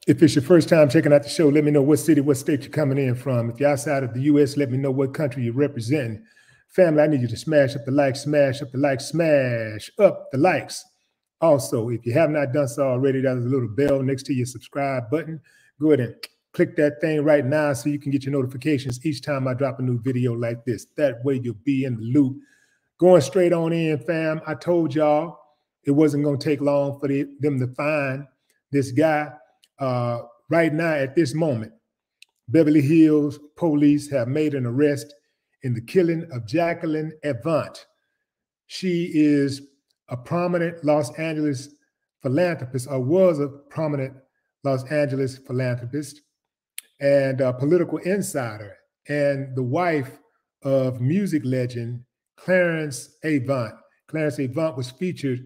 If it's your first time checking out the show, let me know what city, what state you're coming in from. If you're outside of the U.S., let me know what country you're representing. Family, I need you to smash up the like, smash up the like, smash up the likes. Also, if you have not done so already, there's a little bell next to your subscribe button. Go ahead and click that thing right now so you can get your notifications each time I drop a new video like this. That way you'll be in the loop. Going straight on in, fam. I told y'all it wasn't going to take long for them to find this guy. Right now, at this moment, Beverly Hills police have made an arrest in the killing of Jacqueline Avant. She is a prominent Los Angeles philanthropist, or was a prominent Los Angeles philanthropist and a political insider, and the wife of music legend Clarence Avant. Clarence Avant was featured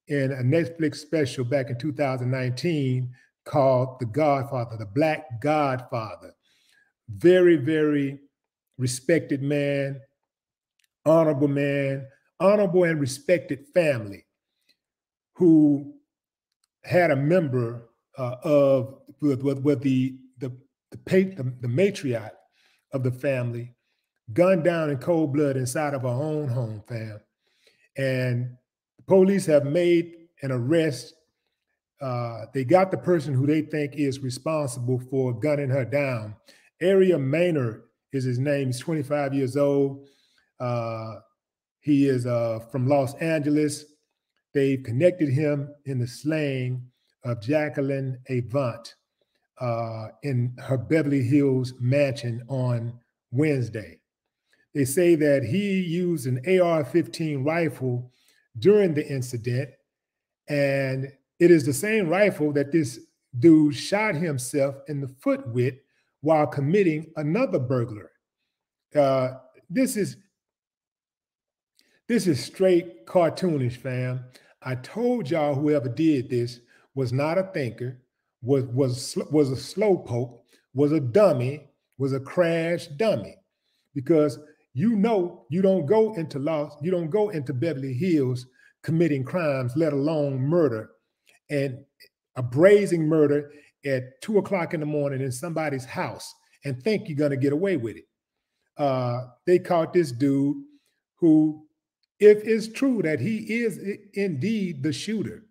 in a Netflix special back in 2019 called The Godfather, the Black Godfather. Very, very respected man, honorable and respected family, who had a member of the matriarch of the family gunned down in cold blood inside of our own home, fam. And the police have made an arrest. They got the person who they think is responsible for gunning her down. Area Maynard is his name. He's 25 years old. He is from Los Angeles. They've connected him in the slaying of Jacqueline Avant in her Beverly Hills mansion on Wednesday. They say that he used an AR-15 rifle during the incident, and it is the same rifle that this dude shot himself in the foot with while committing another burglary. This is straight cartoonish, fam. I told y'all whoever did this was not a thinker, was a slowpoke, was a dummy, was a crash dummy, because you don't go into Beverly Hills committing crimes, let alone murder, and a brazen murder at 2 o'clock in the morning in somebody's house and think you're gonna get away with it. They caught this dude who, if it's true that he is indeed the shooter,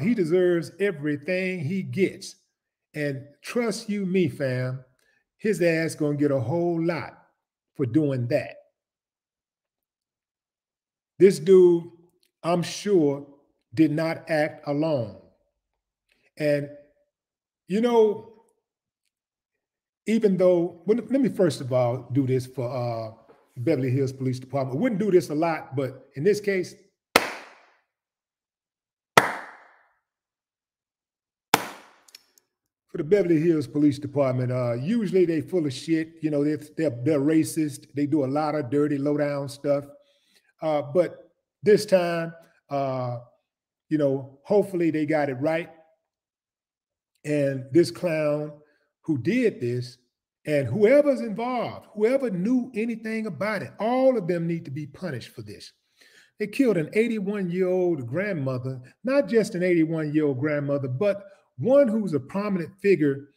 he deserves everything he gets. And trust you me, fam, his ass gonna get a whole lot for doing that. This dude, I'm sure, did not act alone. And, even though, let me first of all do this for Beverly Hills Police Department. I wouldn't do this a lot, but in this case, for the Beverly Hills Police Department, usually they full of shit. They're racist. They do a lot of dirty, low-down stuff. But this time, hopefully they got it right. And this clown who did this, and whoever's involved, whoever knew anything about it, all of them need to be punished for this. They killed an 81-year-old grandmother, not just an 81-year-old grandmother, but one who's a prominent figure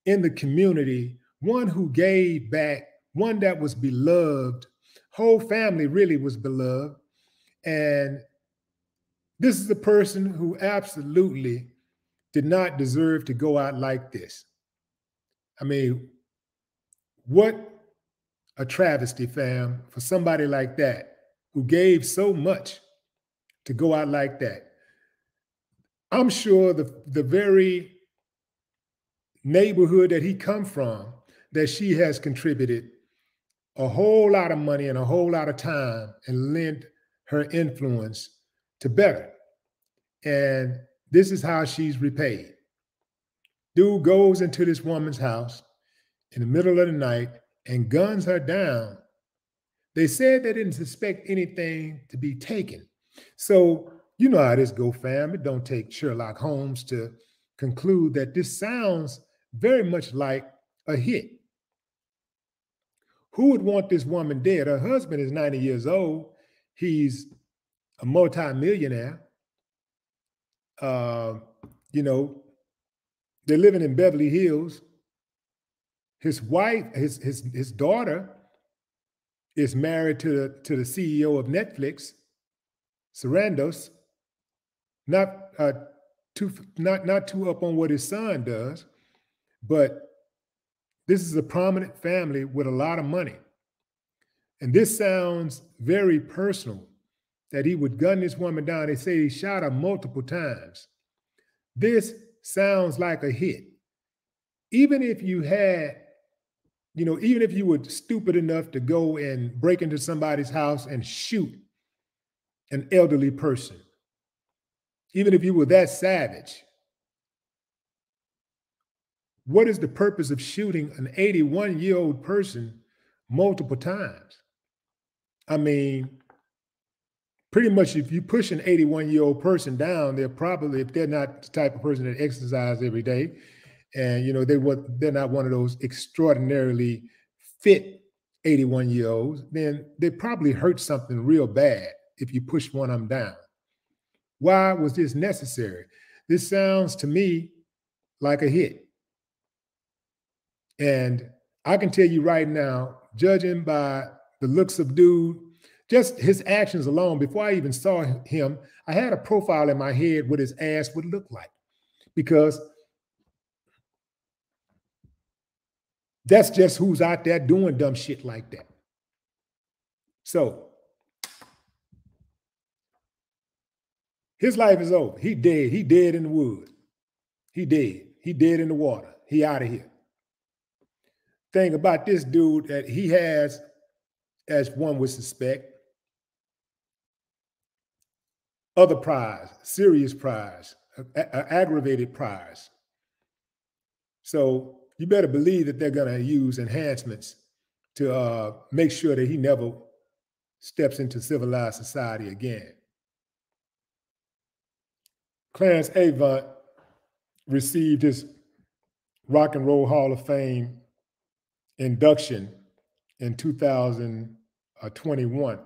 in the community, one who gave back, one that was beloved. Whole family really was beloved. And this is a person who absolutely did not deserve to go out like this. I mean, what a travesty, fam, for somebody like that who gave so much to go out like that. I'm sure the very neighborhood that he come from, that she has contributed a whole lot of money and a whole lot of time and lent her influence to better. And this is how she's repaid. Dude goes into this woman's house in the middle of the night and guns her down. They said they didn't suspect anything to be taken. So you know how this go, fam. It don't take Sherlock Holmes to conclude that this sounds very much like a hit. Who would want this woman dead? Her husband is 90 years old. He's a multi-millionaire. They're living in Beverly Hills. His wife, his daughter is married to the CEO of Netflix, Sarandos. Not not too up on what his son does, but this is a prominent family with a lot of money. And this sounds very personal, that he would gun this woman down. They say he shot her multiple times. This sounds like a hit. Even if you had, even if you were stupid enough to go and break into somebody's house and shoot an elderly person, even if you were that savage, what is the purpose of shooting an 81-year-old person multiple times? I mean, pretty much if you push an 81-year-old person down, they're probably, if they're not the type of person that exercise every day, and they're not one of those extraordinarily fit 81-year-olds, then they probably hurt something real bad if you push one of them down. Why was this necessary? This sounds to me like a hit. And I can tell you right now, judging by the looks of dude, just his actions alone, before I even saw him, I had a profile in my head what his ass would look like, because that's just who's out there doing dumb shit like that. So his life is over. He dead. He dead in the woods. He dead. He dead in the water. He out of here. Thing about this dude that he has, as one would suspect, other priors, serious priors, aggravated priors. So you better believe that they're going to use enhancements to make sure that he never steps into civilized society again. Clarence Avant received his Rock and Roll Hall of Fame induction in 2021.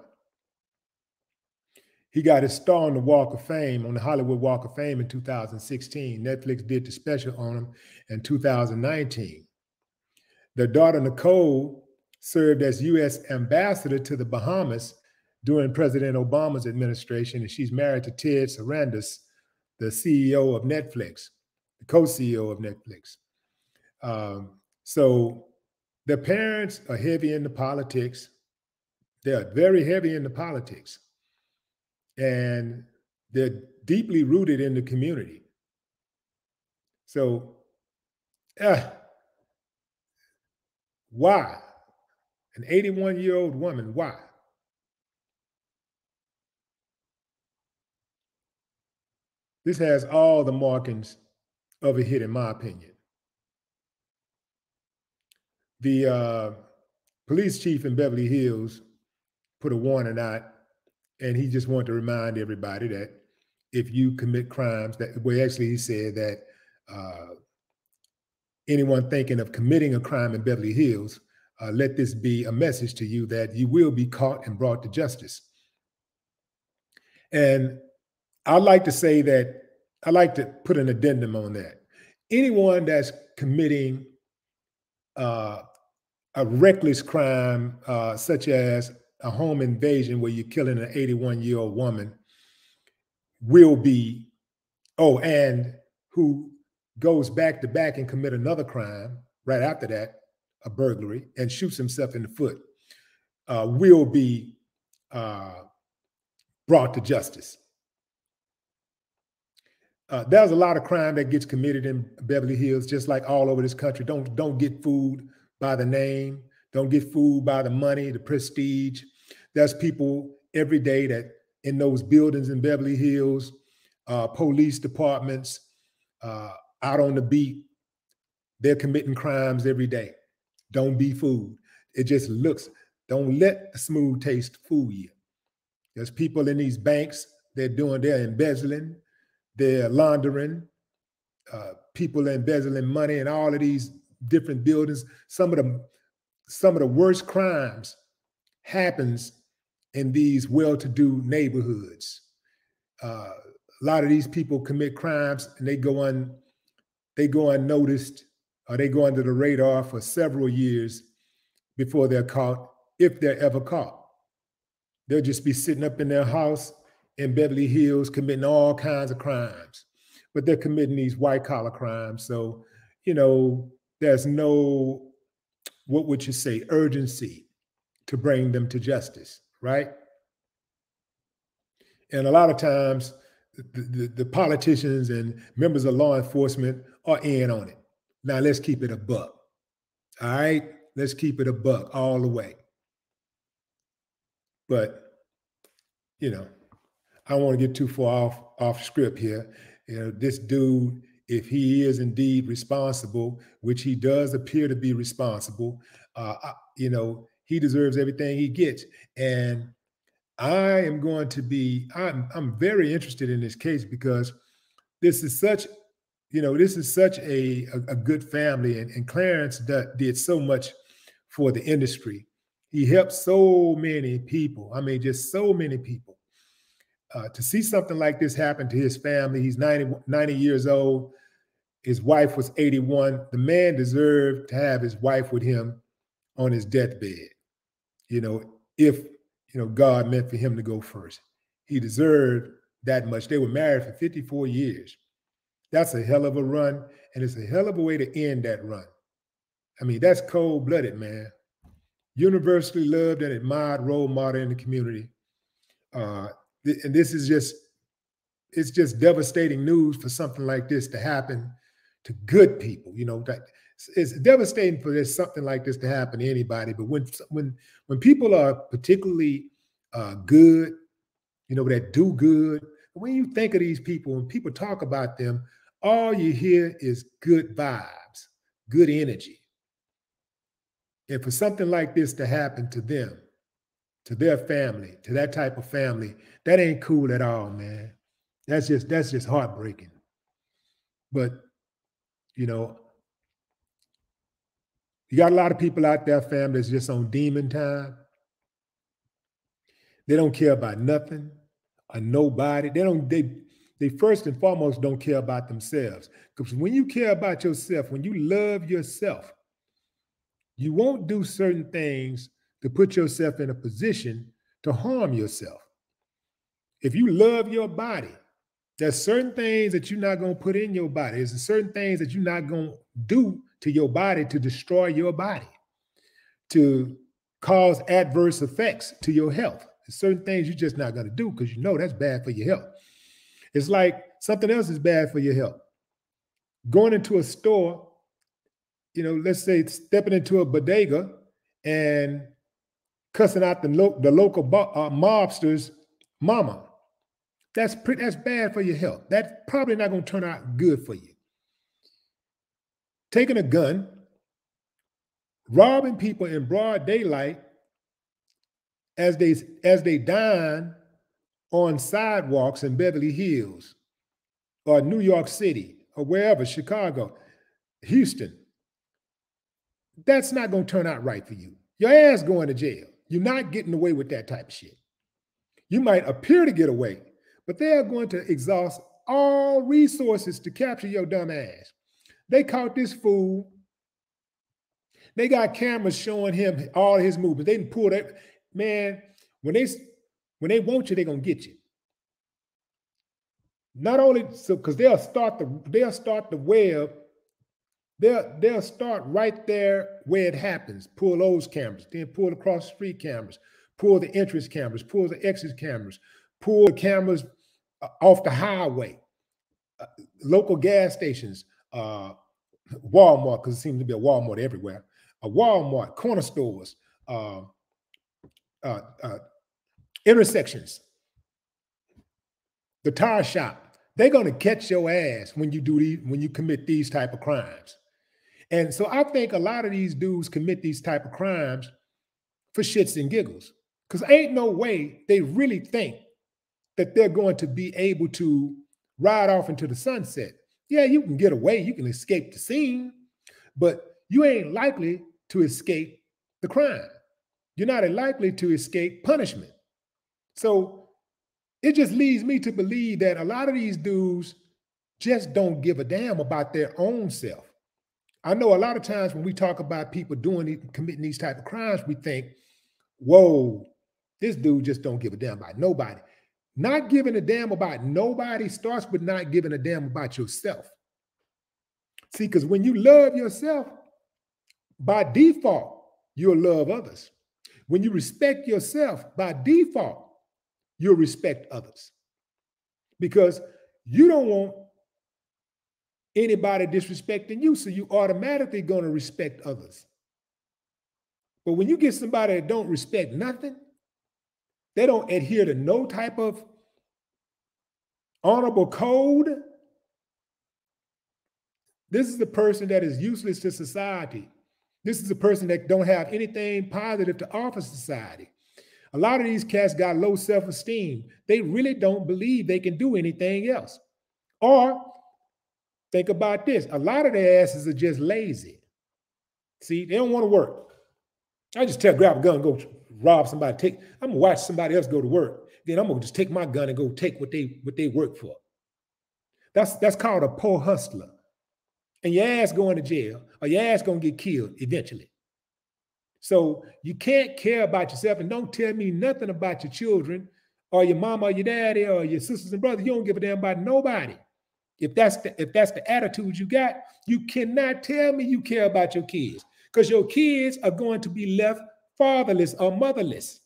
He got his star on the Walk of Fame, on the Hollywood Walk of Fame in 2016. Netflix did the special on him in 2019. Their daughter, Nicole, served as U.S. ambassador to the Bahamas during President Obama's administration, and she's married to Ted Sarandos, the CEO of Netflix, the co-CEO of Netflix. So their parents are heavy into politics. They're very heavy into politics. And they're deeply rooted in the community. So, why? An 81-year-old woman, why? This has all the markings of a hit, in my opinion. The police chief in Beverly Hills put a warning out, and he just wanted to remind everybody that if you commit crimes, he said that anyone thinking of committing a crime in Beverly Hills, let this be a message to you that you will be caught and brought to justice. And I'd like to say that, I'd like to put an addendum on that. Anyone that's committing a reckless crime, such as a home invasion where you're killing an 81-year-old woman, will be, and who goes back to back and commit another crime right after that, a burglary, and shoots himself in the foot, will be brought to justice. There's a lot of crime that gets committed in Beverly Hills, just like all over this country. Don't get fooled by the name. Don't get fooled by the money, the prestige. There's people every day that in those buildings in Beverly Hills, police departments, out on the beat, they're committing crimes every day. Don't be fooled. It just looks, don't let the smooth taste fool you. There's people in these banks, they're embezzling, they're laundering, people are embezzling money in all of these different buildings. Some of the worst crimes happens in these well-to-do neighborhoods. A lot of these people commit crimes and they go they go unnoticed or they go under the radar for several years before they're caught, if they're ever caught. They'll just be sitting up in their house in Beverly Hills committing all kinds of crimes, but they're committing these white collar crimes. So, you know, there's no, what would you say, urgency to bring them to justice, right? And a lot of times the politicians and members of law enforcement are in on it. Now let's keep it a buck. All right, let's keep it a buck all the way. But, you know, I don't want to get too far off script here. You know, this dude, if he is indeed responsible, which he does appear to be responsible, you know, he deserves everything he gets. And I am going to be, I'm very interested in this case because this is such, you know, this is such a good family. And Clarence did so much for the industry. He helped so many people. I mean, just so many people. To see something like this happen to his family, he's 90 years old. His wife was 81. The man deserved to have his wife with him on his deathbed. You know, if, you know, God meant for him to go first. He deserved that much. They were married for 54 years. That's a hell of a run, and it's a hell of a way to end that run. I mean, that's cold-blooded, man. Universally loved and admired role model in the community. And this is just, it's just devastating news for something like this to happen to good people. You know, that it's devastating for this, something like this to happen to anybody. But when people are particularly good, you know, that do good, when you think of these people, when people talk about them, all you hear is good vibes, good energy. And for something like this to happen to them, to their family, to that type of family, that ain't cool at all, man. That's just heartbreaking. But, you know, you got a lot of people out there, fam, that's just on demon time. They don't care about nothing or nobody. They first and foremost don't care about themselves. Because when you care about yourself, when you love yourself, you won't do certain things to put yourself in a position to harm yourself. If you love your body, there's certain things that you're not going to put in your body. There's certain things that you're not going to do to your body to destroy your body, to cause adverse effects to your health. There's certain things you're just not going to do because you know that's bad for your health. It's like something else is bad for your health. Going into a store, you know, let's say stepping into a bodega and cussing out the local mobster's mama. That's bad for your health. That's probably not going to turn out good for you. Taking a gun, robbing people in broad daylight as they dine on sidewalks in Beverly Hills or New York City or wherever, Chicago, Houston. That's not going to turn out right for you. Your ass going to jail. You're not getting away with that type of shit. You might appear to get away, but they are going to exhaust all resources to capture your dumb ass. They caught this fool. They got cameras showing him all his movements. They didn't pull that. Man, when they want you, they're going to get you. Not only so, because they'll start the web. They'll start right there where it happens. Pull those cameras, then pull the cross street cameras, pull the entrance cameras, pull the exit cameras, pull the cameras off the highway, local gas stations, Walmart, because it seems to be a Walmart everywhere, a Walmart, corner stores, intersections, the tire shop. They're going to catch your ass when you commit these type of crimes. And so I think a lot of these dudes commit these type of crimes for shits and giggles, because ain't no way they really think that they're going to be able to ride off into the sunset. Yeah, you can get away, you can escape the scene, but you ain't likely to escape the crime. You're not likely to escape punishment. So it just leads me to believe that a lot of these dudes just don't give a damn about their own self. I know a lot of times when we talk about people committing these type of crimes, we think, whoa, this dude just don't give a damn about nobody. Not giving a damn about nobody starts with not giving a damn about yourself. See, because when you love yourself, by default, you'll love others. When you respect yourself, by default, you'll respect others. Because you don't want anybody disrespecting you, so you automatically going to respect others. But when you get somebody that don't respect nothing, they don't adhere to no type of honorable code, this is the person that is useless to society. This is a person that don't have anything positive to offer society. A lot of these cats got low self-esteem. They really don't believe they can do anything else. Or think about this. A lot of their asses are just lazy. See, they don't want to work. I just grab a gun and go rob somebody. I'm gonna watch somebody else go to work. Then I'm gonna just take my gun and go take what they work for. That's called a poor hustler. And your ass going to jail, or your ass gonna get killed eventually. So you can't care about yourself, and don't tell me nothing about your children or your mama or your daddy or your sisters and brothers. You don't give a damn about nobody. If that's the attitude you got, you cannot tell me you care about your kids, because your kids are going to be left fatherless or motherless.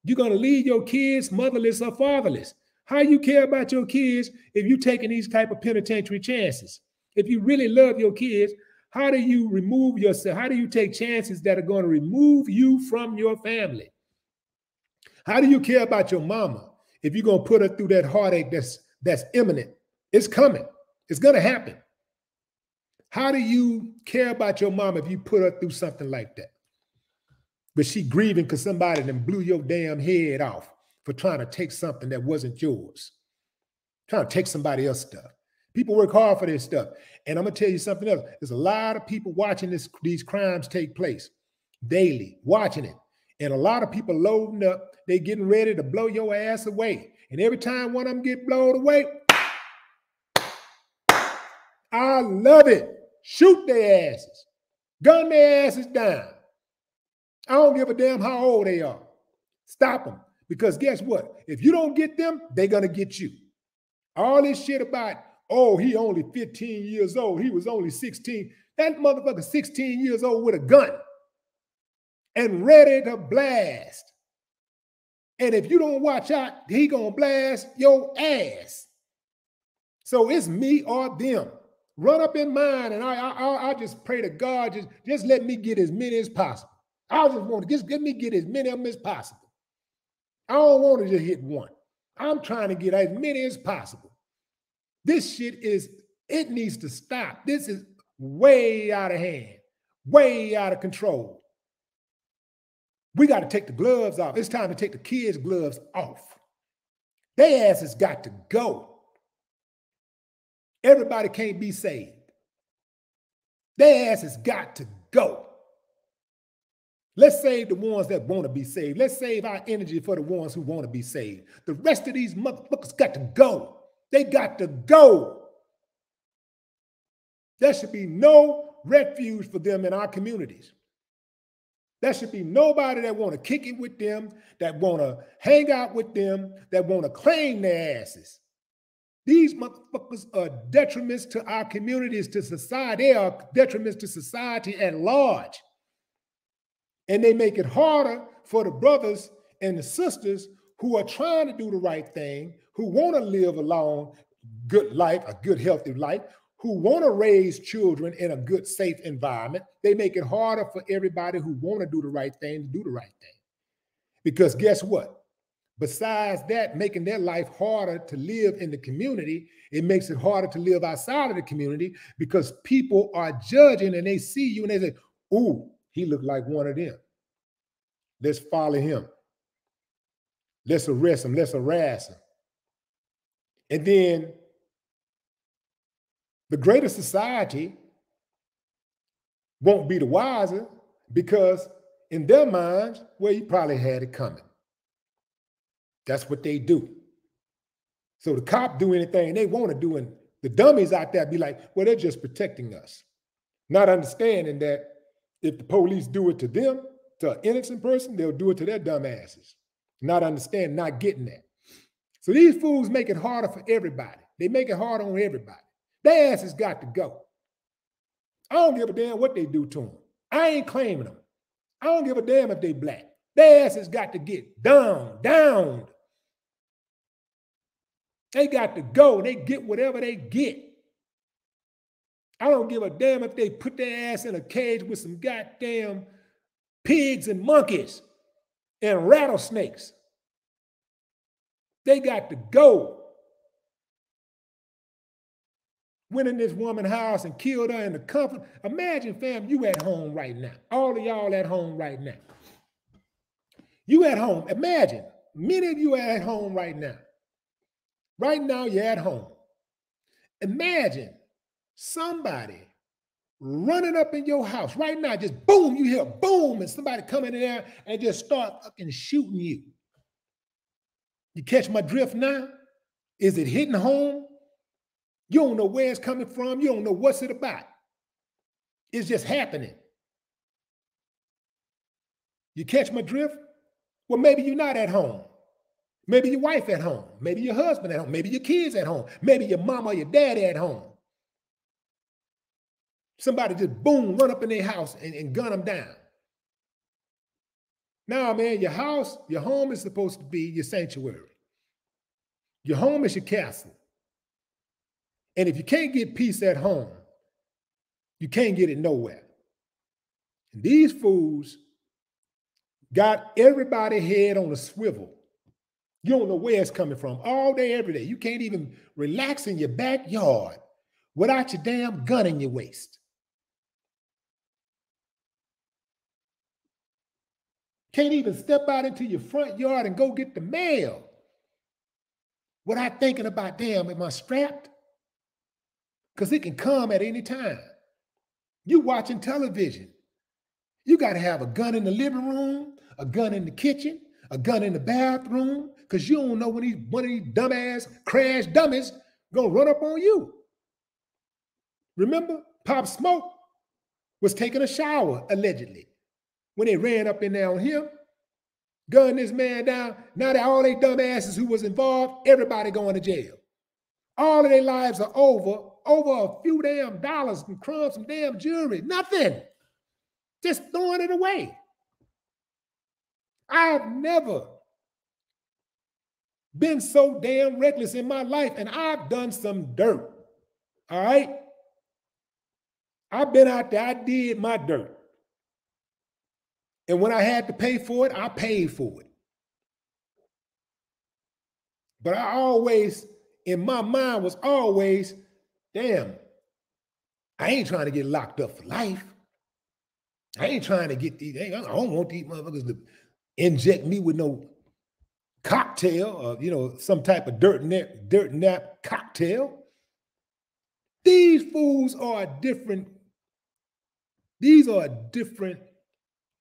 You're going to leave your kids motherless or fatherless. How you care about your kids if you're taking these type of penitentiary chances? If you really love your kids, how do you remove yourself? How do you take chances that are going to remove you from your family? How do you care about your mama if you're going to put her through that heartache that's imminent? It's coming. It's going to happen. How do you care about your mom if you put her through something like that? But she grieving because somebody done blew your damn head off for trying to take something that wasn't yours. Trying to take somebody else's stuff. People work hard for this stuff. And I'm going to tell you something else. There's a lot of people watching these crimes take place daily, watching it. And a lot of people loading up. They getting ready to blow your ass away. And every time one of them get blown away, I love it. Shoot their asses. Gun their asses down. I don't give a damn how old they are. Stop them. Because guess what? If you don't get them, they're going to get you. All this shit about, oh, he only 15 years old. He was only 16. That motherfucker 16 years old with a gun and ready to blast. And if you don't watch out, he going to blast your ass. So it's me or them. Run up in mine, and I just pray to God, just let me get as many as possible. I just want to just let me get as many of them as possible. I don't want to just hit one. I'm trying to get as many as possible. This shit it needs to stop. This is way out of hand, way out of control. We got to take the gloves off. It's time to take the kids' gloves off. Their asses got to go. Everybody can't be saved. Their ass has got to go. Let's save the ones that want to be saved. Let's save our energy for the ones who want to be saved. The rest of these motherfuckers got to go. They got to go. There should be no refuge for them in our communities. There should be nobody that want to kick it with them, that want to hang out with them, that want to claim their asses. These motherfuckers are detriments to our communities, to society. They are detriments to society at large. And they make it harder for the brothers and the sisters who are trying to do the right thing, who want to live a long, good life, a good, healthy life, who want to raise children in a good, safe environment. They make it harder for everybody who want to do the right thing to do the right thing. Because guess what? Besides that, making their life harder to live in the community, it makes it harder to live outside of the community because people are judging and they see you and they say, ooh, he looked like one of them. Let's follow him. Let's arrest him. Let's harass him. And then the greater society won't be the wiser because in their minds, well, you probably had it coming. That's what they do. So the cop do anything they want to do and The dummies out there be like, well, they're just protecting us. Not understanding that if the police do it to them, to an innocent person, they'll do it to their dumb asses. Not understanding, not getting that. So these fools make it harder for everybody. They make it harder on everybody. Their asses got to go. I don't give a damn what they do to them. I ain't claiming them. I don't give a damn if they black. Their asses got to get down. They got to go. They get whatever they get. I don't give a damn if they put their ass in a cage with some goddamn pigs and monkeys and rattlesnakes. They got to go. Went in this woman's house and killed her in the comfort. Imagine, fam, you at home right now. All of y'all at home right now. You at home. Imagine, many of you are at home right now. Right now, you're at home. Imagine somebody running up in your house right now, just boom, you hear boom, and somebody coming in there and just start fucking shooting you. You catch my drift now? Is it hitting home? You don't know where it's coming from. You don't know what's it about. It's just happening. You catch my drift? Well, maybe you're not at home. Maybe your wife at home. Maybe your husband at home. Maybe your kids at home. Maybe your mama or your daddy at home. Somebody just boom, run up in their house and gun them down. Now, man, your house, your home is supposed to be your sanctuary. Your home is your castle. And if you can't get peace at home, you can't get it nowhere. And these fools got everybody head on a swivel. You don't know where it's coming from all day, every day. You can't even relax in your backyard without your damn gun in your waist. Can't even step out into your front yard and go get the mail without thinking about, damn, am I strapped? Because it can come at any time. You watching television. You got to have a gun in the living room, a gun in the kitchen, a gun in the bathroom, because you don't know when one of these dumbass crash dummies gonna run up on you. Remember, Pop Smoke was taking a shower, allegedly. When they ran up in there on him, gunned this man down. Now that all they dumbasses who was involved, everybody going to jail. All of their lives are over a few damn dollars and crumbs, some damn jewelry, nothing. Just throwing it away. I've never been so damn reckless in my life, and I've done some dirt. All right? I've been out there, I did my dirt. And when I had to pay for it, I paid for it. But I always, in my mind, was always, damn, I ain't trying to get locked up for life. I ain't trying to get these, I don't want these motherfuckers to inject me with no cocktail or, you know, some type of dirt nap cocktail. These fools are a different, these are a different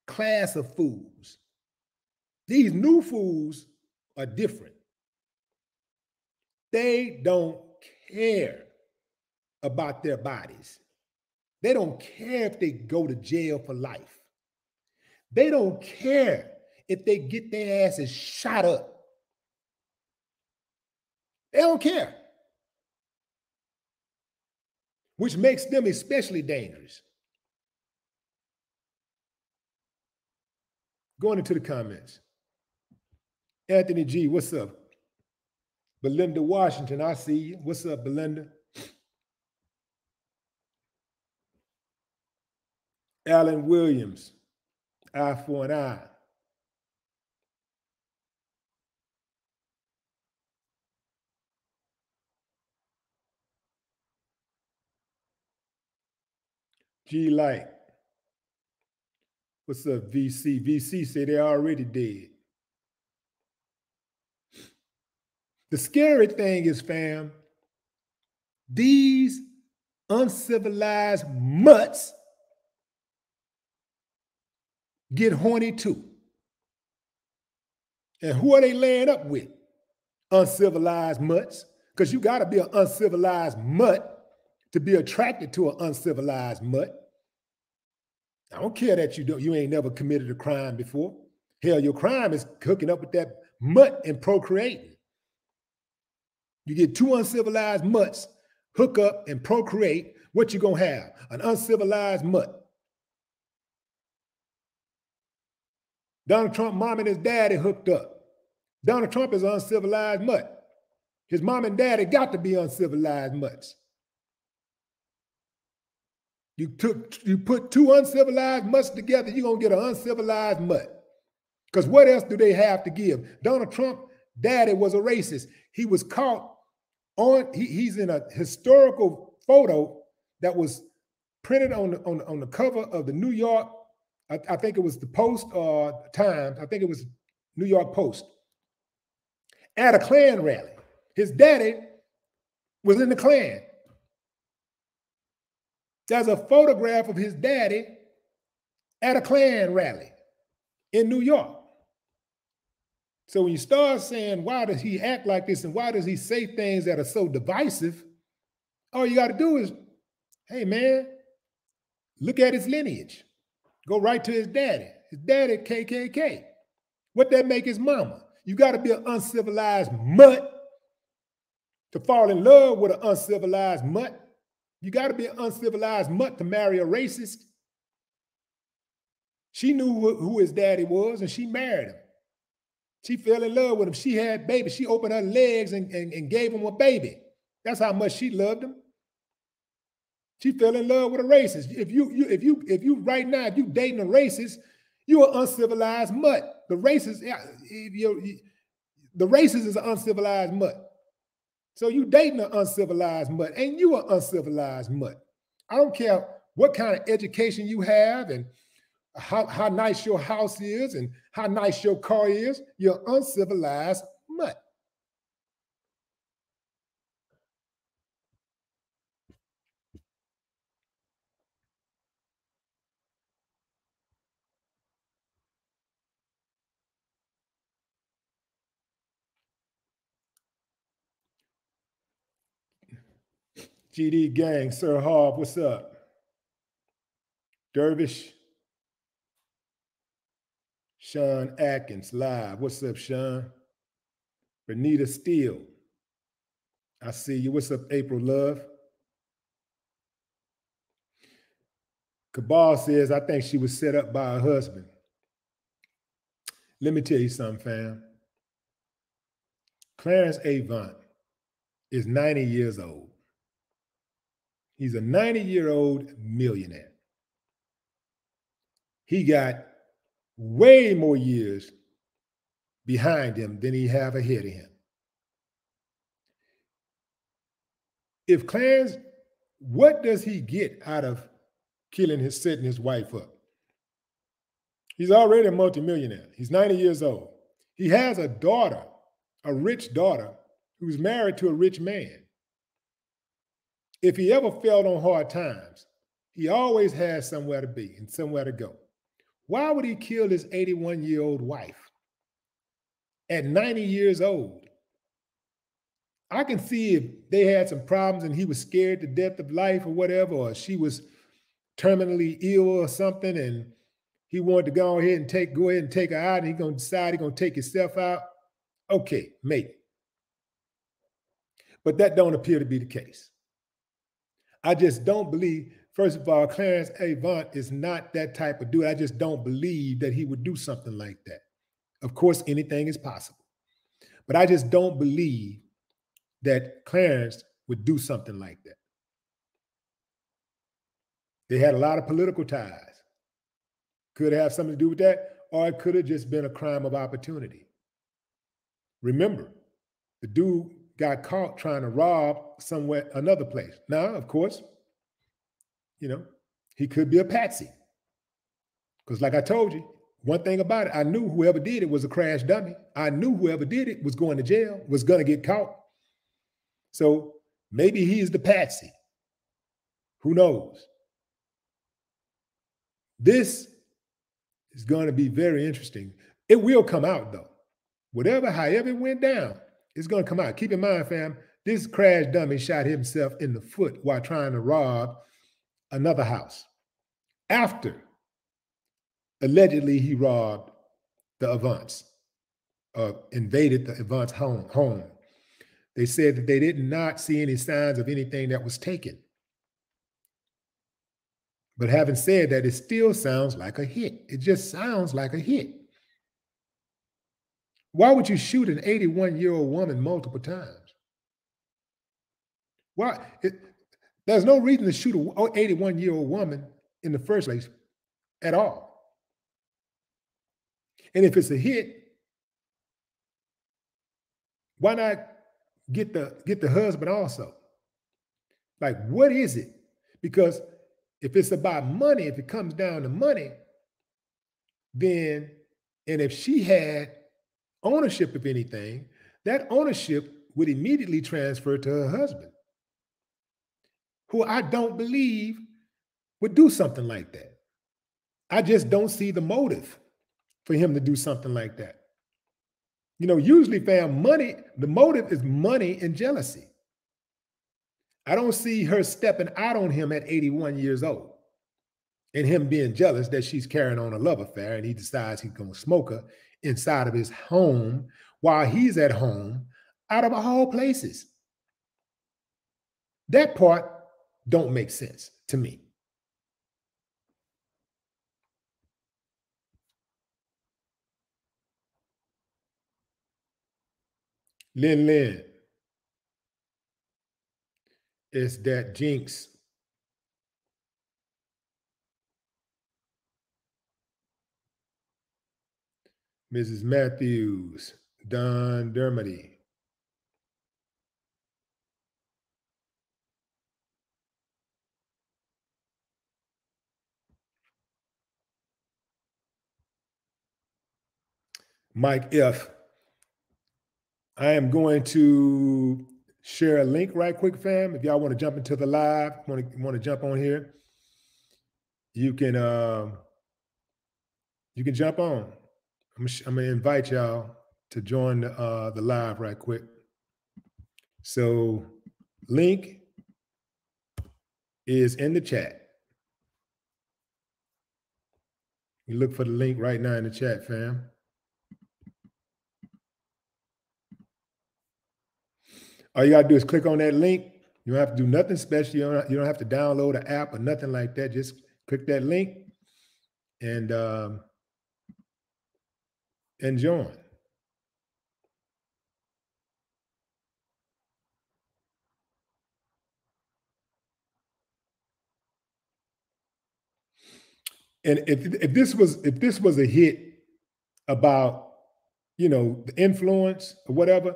class of fools. These new fools are different. They don't care about their bodies. They don't care if they go to jail for life. They don't care if they get their asses shot up. They don't care. Which makes them especially dangerous. Going into the comments. Anthony G, what's up? Belinda Washington, I see you. What's up, Belinda? Alan Williams, eye for an eye. G Light. What's up, VC? VC say they're already dead. The scary thing is, fam, these uncivilized mutts get horny too. And who are they laying up with? Uncivilized mutts. Because you got to be an uncivilized mutt to be attracted to an uncivilized mutt. I don't care that you ain't never committed a crime before. Hell, your crime is hooking up with that mutt and procreating. You get two uncivilized mutts, hook up and procreate, what you gonna have? An uncivilized mutt. Donald Trump mom and his daddy hooked up. Donald Trump is an uncivilized mutt. His mom and daddy got to be uncivilized mutts. You put two uncivilized mutts together, you're gonna get an uncivilized mutt. Because what else do they have to give? Donald Trump daddy was a racist. He was caught on, he's in a historical photo that was printed on the cover of the New York, I think it was the Post or Times, I think it was New York Post, at a Klan rally. His daddy was in the Klan. There's a photograph of his daddy at a Klan rally in New York. So when you start saying, why does he act like this and why does he say things that are so divisive, all you got to do is, hey, man, look at his lineage. Go right to his daddy. His daddy, KKK. What that make his mama? You got to be an uncivilized mutt to fall in love with an uncivilized mutt. You got to be an uncivilized mutt to marry a racist. She knew who his daddy was and she married him. She fell in love with him. She had babies. She opened her legs and gave him a baby. That's how much she loved him. She fell in love with a racist. If you right now, if you dating a racist, you're an uncivilized mutt. The racist is an uncivilized mutt. So you dating an uncivilized mutt, and you an uncivilized mutt. I don't care what kind of education you have and how nice your house is and how nice your car is, you're an uncivilized mutt. GD gang, Sir Harv, what's up? Dervish. Sean Atkins live. What's up, Sean? Renita Steele. I see you. What's up, April Love? Cabal says, I think she was set up by her husband. Let me tell you something, fam. Clarence Avant is 90 years old. He's a 90-year-old millionaire. He got way more years behind him than he have ahead of him. If Clarence, what does he get out of setting his wife up? He's already a multimillionaire. He's 90 years old. He has a daughter, a rich daughter, who's married to a rich man. If he ever fell on hard times, he always has somewhere to be and somewhere to go. Why would he kill his 81-year-old wife at 90 years old? I can see if they had some problems and he was scared to death of life or whatever, or she was terminally ill or something and he wanted to go ahead and take her out and he's going to decide he's going to take himself out. Okay, maybe. But that don't appear to be the case. I just don't believe, first of all, Clarence Avant is not that type of dude. I just don't believe that he would do something like that. Of course, anything is possible. But I just don't believe that Clarence would do something like that. They had a lot of political ties. Could have something to do with that, or it could have just been a crime of opportunity. Remember, the dude got caught trying to rob somewhere, another place. Now, of course, you know, he could be a patsy. Because like I told you, one thing about it, I knew whoever did it was a crash dummy. I knew whoever did it was going to jail, was going to get caught. So maybe he's the patsy. Who knows? This is going to be very interesting. It will come out though. However it went down, it's going to come out. Keep in mind, fam, This crash dummy shot himself in the foot while trying to rob another house. After, allegedly, he robbed the Avants, invaded the Avants' home. They said that they did not see any signs of anything that was taken. But having said that, it still sounds like a hit. It just sounds like a hit. Why would you shoot an 81-year-old woman multiple times? Why? There's no reason to shoot an 81-year-old woman in the first place at all. And if it's a hit, why not get the husband also? Like, what is it? Because if it's about money, if it comes down to money, then, and if she had ownership of anything, that ownership would immediately transfer to her husband, who I don't believe would do something like that. I just don't see the motive for him to do something like that. You know, usually, fam, money, the motive is money and jealousy. I don't see her stepping out on him at 81 years old and him being jealous that she's carrying on a love affair and he decides he's going to smoke her inside of his home while he's at home, out of all places. That part don't make sense to me. Lynn, it's that jinx. Mrs. Matthews, Don Dermody. Mike F. I am going to share a link right quick, fam. If y'all want to jump into the live, want to jump on here, you can jump on. I'm gonna invite y'all to join the live right quick. So, link is in the chat. You look for the link right now in the chat, fam. All you gotta do is click on that link. You don't have to do nothing special. You don't have to download an app or nothing like that. Just click that link and join. And if this was a hit about, you know, the influence or whatever,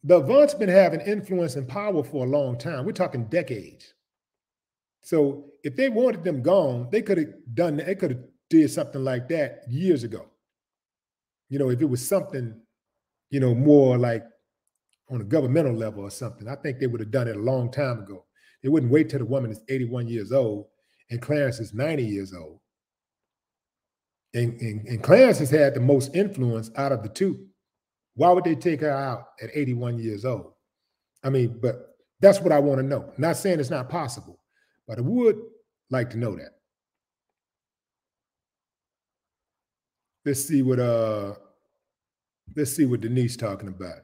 the Avant's been having influence and power for a long time. We're talking decades. So if they wanted them gone, they could have done that. They could have did something like that years ago. You know, if it was something, you know, more like on a governmental level or something, I think they would have done it a long time ago. They wouldn't wait till the woman is 81 years old and Clarence is 90 years old. And Clarence has had the most influence out of the two. Why would they take her out at 81 years old? I mean, but that's what I want to know. Not saying it's not possible, but I would like to know that. Let's see what Denise talking about.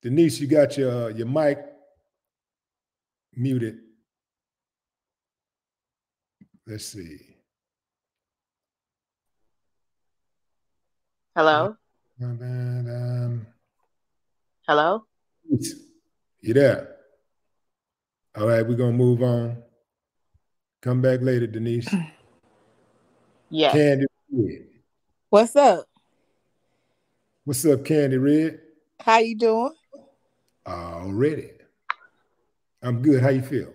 Denise, you got your mic muted. Let's see. Hello? Hello? You there? All right, we're going to move on. Come back later, Denise. Yes. Candy Red. What's up? What's up, Candy Red? How you doing? Already. I'm good. How you feel?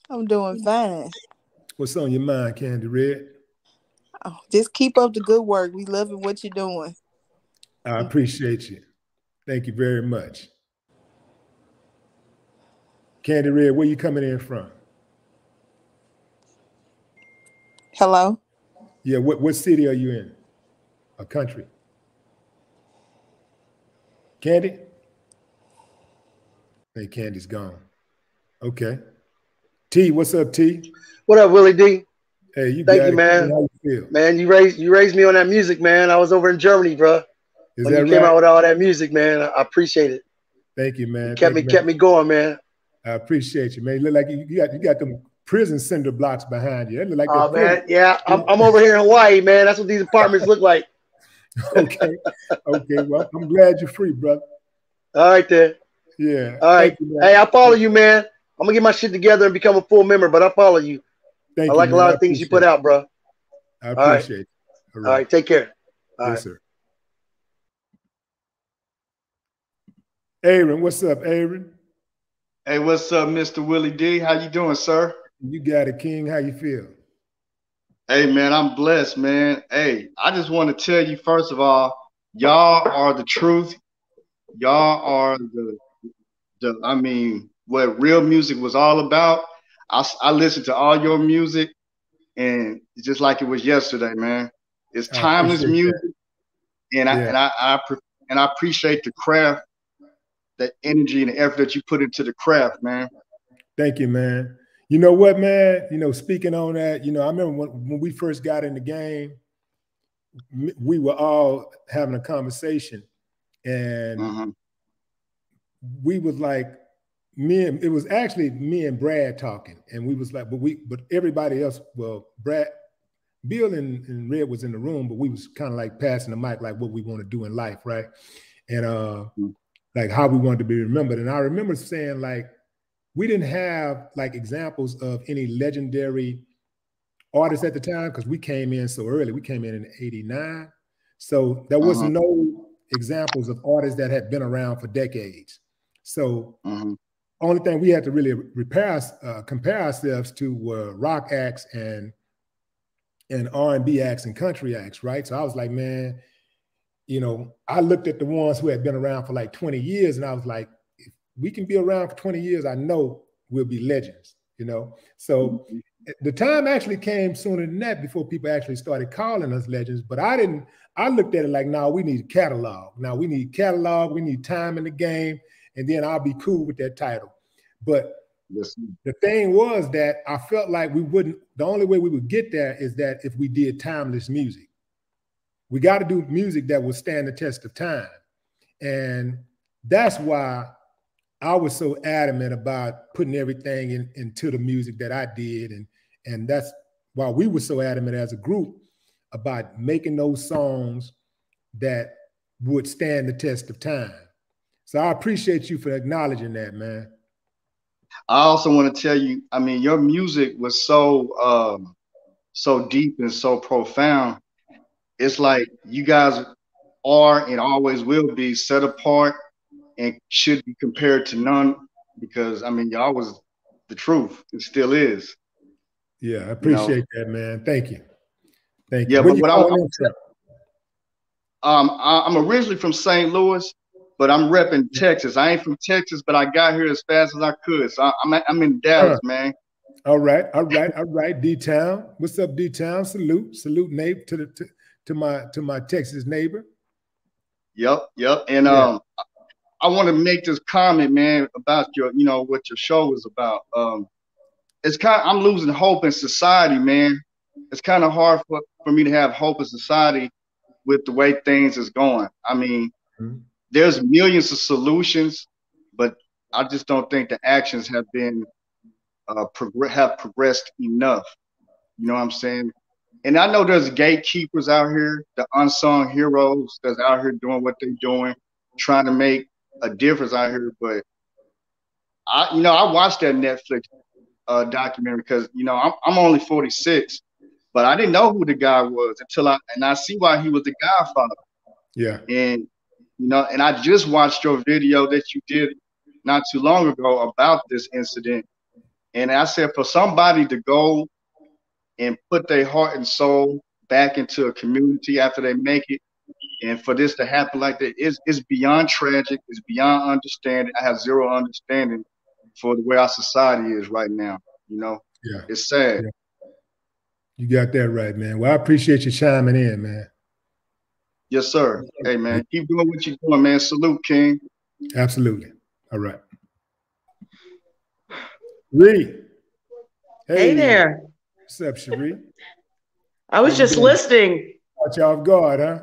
I'm doing fine. What's on your mind, Candy Red? Oh, just keep up the good work. We loving what you're doing. I appreciate you. Thank you very much. Candy Red, where you coming in from? Hello? Yeah, what city are you in? A country? Candy? think Candy's gone. Okay. T, what's up, T? What up, Willie D? Hey, you Thank got you, it. man. How you feel? Man, you raised me on that music, man. I was over in Germany, bro. Is when that you came right? out with all that music, man. I appreciate it. Thank you, man. It kept me going, man. I appreciate you, man. You look like you got them prison cinder blocks behind you. It look like oh man, yeah. I'm over here in Hawaii, man. That's what these apartments look like. Okay. Okay. Well, I'm glad you're free, brother. All right, then. Yeah. All right. You, hey, I follow you, man. I'm gonna get my shit together and become a full member, but I follow you. Thank I you, like man. a lot of things you put out, bro. I appreciate it. All right. Take care. Yes, sir. Aaron, what's up, Aaron? Hey, what's up, Mr. Willie D? How you doing, sir? You got it, King. How you feel? Hey, man, I'm blessed, man. Hey, I just want to tell you, first of all, y'all are the truth. Y'all are I mean, what real music was all about. I listened to all your music, and it's just like it was yesterday, man. It's timeless music, and I appreciate the craft, that energy and the effort that you put into the craft, man. Thank you, man. You know what, man? You know, speaking on that, you know, I remember when we first got in the game, we were all having a conversation, and we was like, it was actually me and Brad talking, and we was like, but everybody else, well, Bill and Red was in the room, but we was kind of like passing the mic, like what we want to do in life, right? And like how we wanted to be remembered. And I remember saying, like, we didn't have like examples of any legendary artists at the time because we came in so early. We came in '89. So there was no examples of artists that had been around for decades. So only thing we had to really compare ourselves to were rock acts and R&B acts and country acts, right? So I was like, man, you know, I looked at the ones who had been around for like 20 years and I was like, if we can be around for 20 years, I know we'll be legends, you know? So the time actually came sooner than that before people actually started calling us legends, but I looked at it like, no, we need catalog. Now we need catalog, we need time in the game, and then I'll be cool with that title. But the thing was that I felt like the only way we would get there is that if we did timeless music. We got to do music that will stand the test of time. And that's why I was so adamant about putting everything into the music that I did. And that's why we were so adamant as a group about making those songs that would stand the test of time. So I appreciate you for acknowledging that, man. I also want to tell you, I mean, your music was so deep and so profound. It's like you guys are and always will be set apart and should be compared to none because, I mean, y'all was the truth. It still is. Yeah, I appreciate that, man. Thank you. Thank you. Yeah, Where but I'm originally from St. Louis, but I'm repping Texas. I ain't from Texas, but I got here as fast as I could. So I'm in Dallas, man. All right. D-Town. What's up, D-Town? Salute, neighbor, to my Texas neighbor. Yep. And I want to make this comment, man, about what your show is about. I'm losing hope in society, man. It's kind of hard for me to have hope in society with the way things is going. I mean, there's millions of solutions, but I just don't think the actions have been progressed enough. You know what I'm saying? And I know there's gatekeepers out here, the unsung heroes that's out here doing what they're doing, trying to make a difference out here. But I watched that Netflix documentary because I'm only 46, but I didn't know who the guy was until I see why he was the Godfather. Yeah. And and I just watched your video that you did not too long ago about this incident, and I said for somebody to go and put their heart and soul back into a community after they make it, and for this to happen like that is beyond tragic. It's beyond understanding. I have zero understanding for the way our society is right now. Yeah, it's sad. Yeah. You got that right, man. Well, I appreciate you chiming in, man. Yes, sir. Hey, man, keep doing what you're doing, man. Salute, King. Absolutely. All right. Ree. Hey there. What's up, Cherie? I was just listening. Caught you off guard, huh?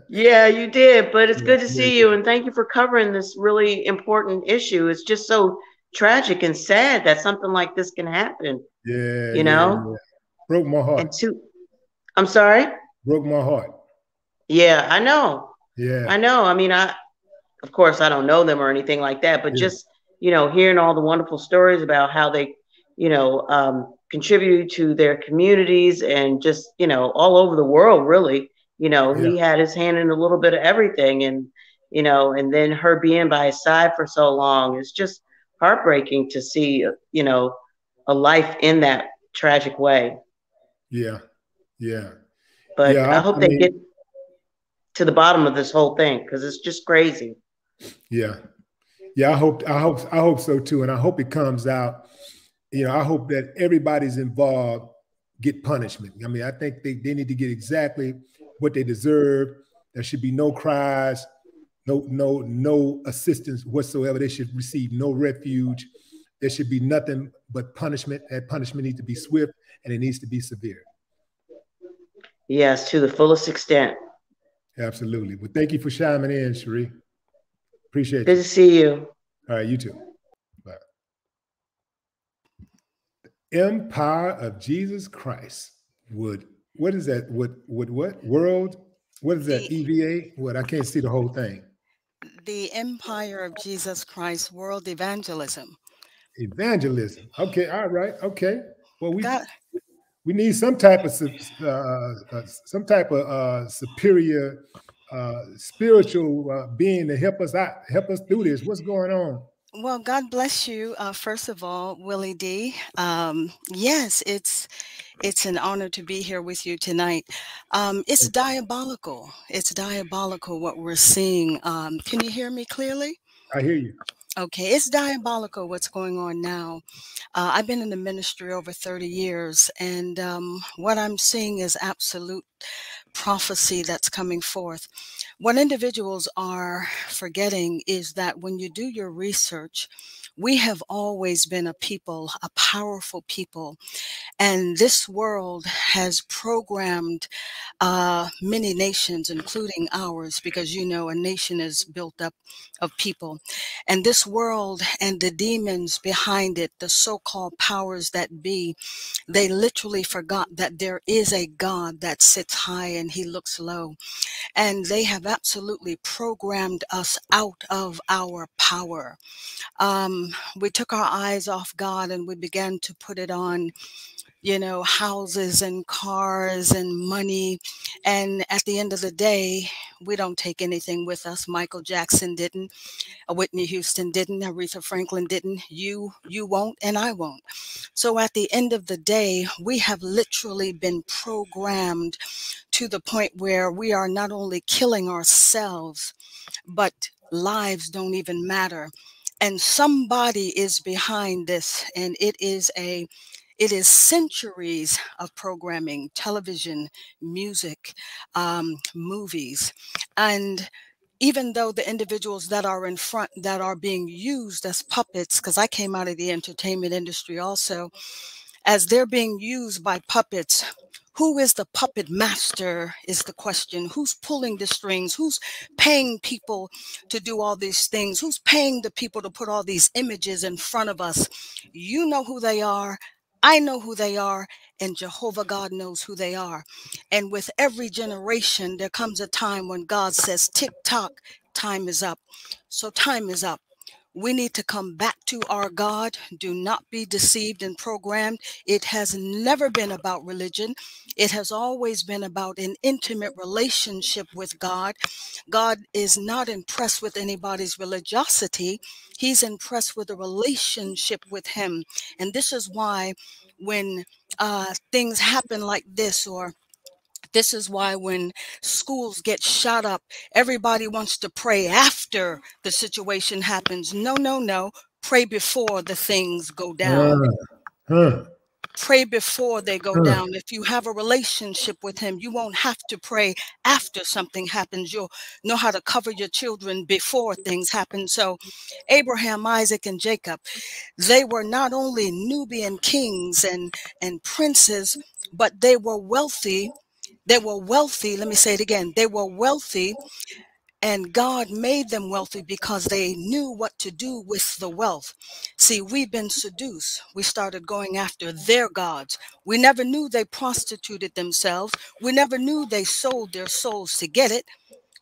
Yeah, you did, but it's good to see you, and thank you for covering this really important issue. It's just so tragic and sad that something like this can happen. Yeah, you know? Broke my heart. I'm sorry? Broke my heart. Yeah, I know. Yeah. I know. I mean, of course, I don't know them or anything like that, but just, hearing all the wonderful stories about how they, contributed to their communities and just, all over the world, really. He had his hand in a little bit of everything, and, and then her being by his side for so long. It's just heartbreaking to see, a life in that tragic way. Yeah. Yeah. But I hope they get to the bottom of this whole thing, because it's just crazy. Yeah. Yeah. I hope so too. And I hope it comes out. I hope that everybody's involved get punishment. I mean, I think they need to get exactly what they deserve. There should be no cries, no assistance whatsoever. They should receive no refuge. There should be nothing but punishment. That punishment needs to be swift, and it needs to be severe. Yes, to the fullest extent. Absolutely. Well, thank you for chiming in, Cherie. Appreciate it. Good to see you. All right, you too. Bye. Empire of Jesus Christ what is that? What world? What is that? EVA? What? I can't see the whole thing. The Empire of Jesus Christ, World Evangelism. Evangelism. Okay. All right. Okay. Well, we need some type of superior spiritual being to help us out, help us through this. What's going on? Well, God bless you. First of all, Willie D. Yes, it's an honor to be here with you tonight. It's diabolical. It's diabolical what we're seeing. Can you hear me clearly? I hear you. Okay, it's diabolical what's going on now. I've been in the ministry over 30 years, and what I'm seeing is absolute prophecy that's coming forth. What individuals are forgetting is that when you do your research, we have always been a people, a powerful people, and this world has programmed many nations, including ours, because a nation is built up of people. And this world and the demons behind it, the so-called powers that be, they literally forgot that there is a God that sits high and he looks low. And they have absolutely programmed us out of our power. We took our eyes off God and we began to put it on houses and cars and money. And at the end of the day, we don't take anything with us. Michael Jackson didn't. Whitney Houston didn't. Aretha Franklin didn't. You won't, and I won't. So at the end of the day, we have literally been programmed to the point where we are not only killing ourselves, but lives don't even matter. And somebody is behind this, and it is centuries of programming, television, music, movies. And even though the individuals that are in front, that are being used as puppets, because I came out of the entertainment industry also, as they're being used by puppets, who is the puppet master is the question. Who's pulling the strings? Who's paying people to do all these things? Who's paying the people to put all these images in front of us? You know who they are. I know who they are, and Jehovah God knows who they are. And with every generation, there comes a time when God says, tick tock, time is up. So time is up. We need to come back to our God. Do not be deceived and programmed. It has never been about religion. It has always been about an intimate relationship with God. God is not impressed with anybody's religiosity. He's impressed with a relationship with him. And this is why when things happen like this, or this is why when schools get shot up, everybody wants to pray after the situation happens. No, no, no. Pray before the things go down. Pray before they go down. If you have a relationship with him, you won't have to pray after something happens. You'll know how to cover your children before things happen. So Abraham, Isaac, and Jacob, they were not only Nubian kings and princes, but they were wealthy. They were wealthy. Let me say it again. They were wealthy, and God made them wealthy because they knew what to do with the wealth. See, we've been seduced. We started going after their gods. We never knew they prostituted themselves. We never knew they sold their souls to get it.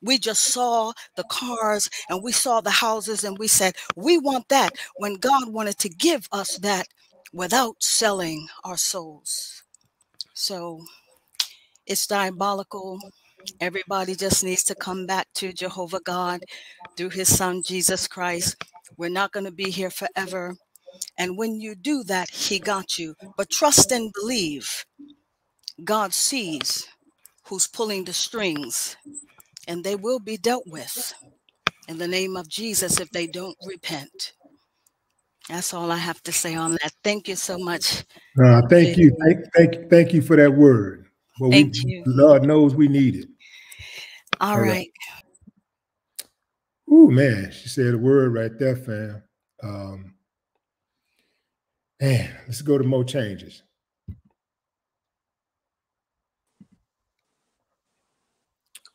We just saw the cars and we saw the houses and we said, we want that, when God wanted to give us that without selling our souls. So it's diabolical. Everybody just needs to come back to Jehovah God through his son, Jesus Christ. We're not going to be here forever. And when you do that, he got you. But trust and believe. God sees who's pulling the strings, and they will be dealt with in the name of Jesus if they don't repent. That's all I have to say on that. Thank you so much. Thank you. Thank you for that word. Well, Thank you. Lord knows we need it. All right. Ooh, man, she said a word right there, fam. Man, let's go to more changes.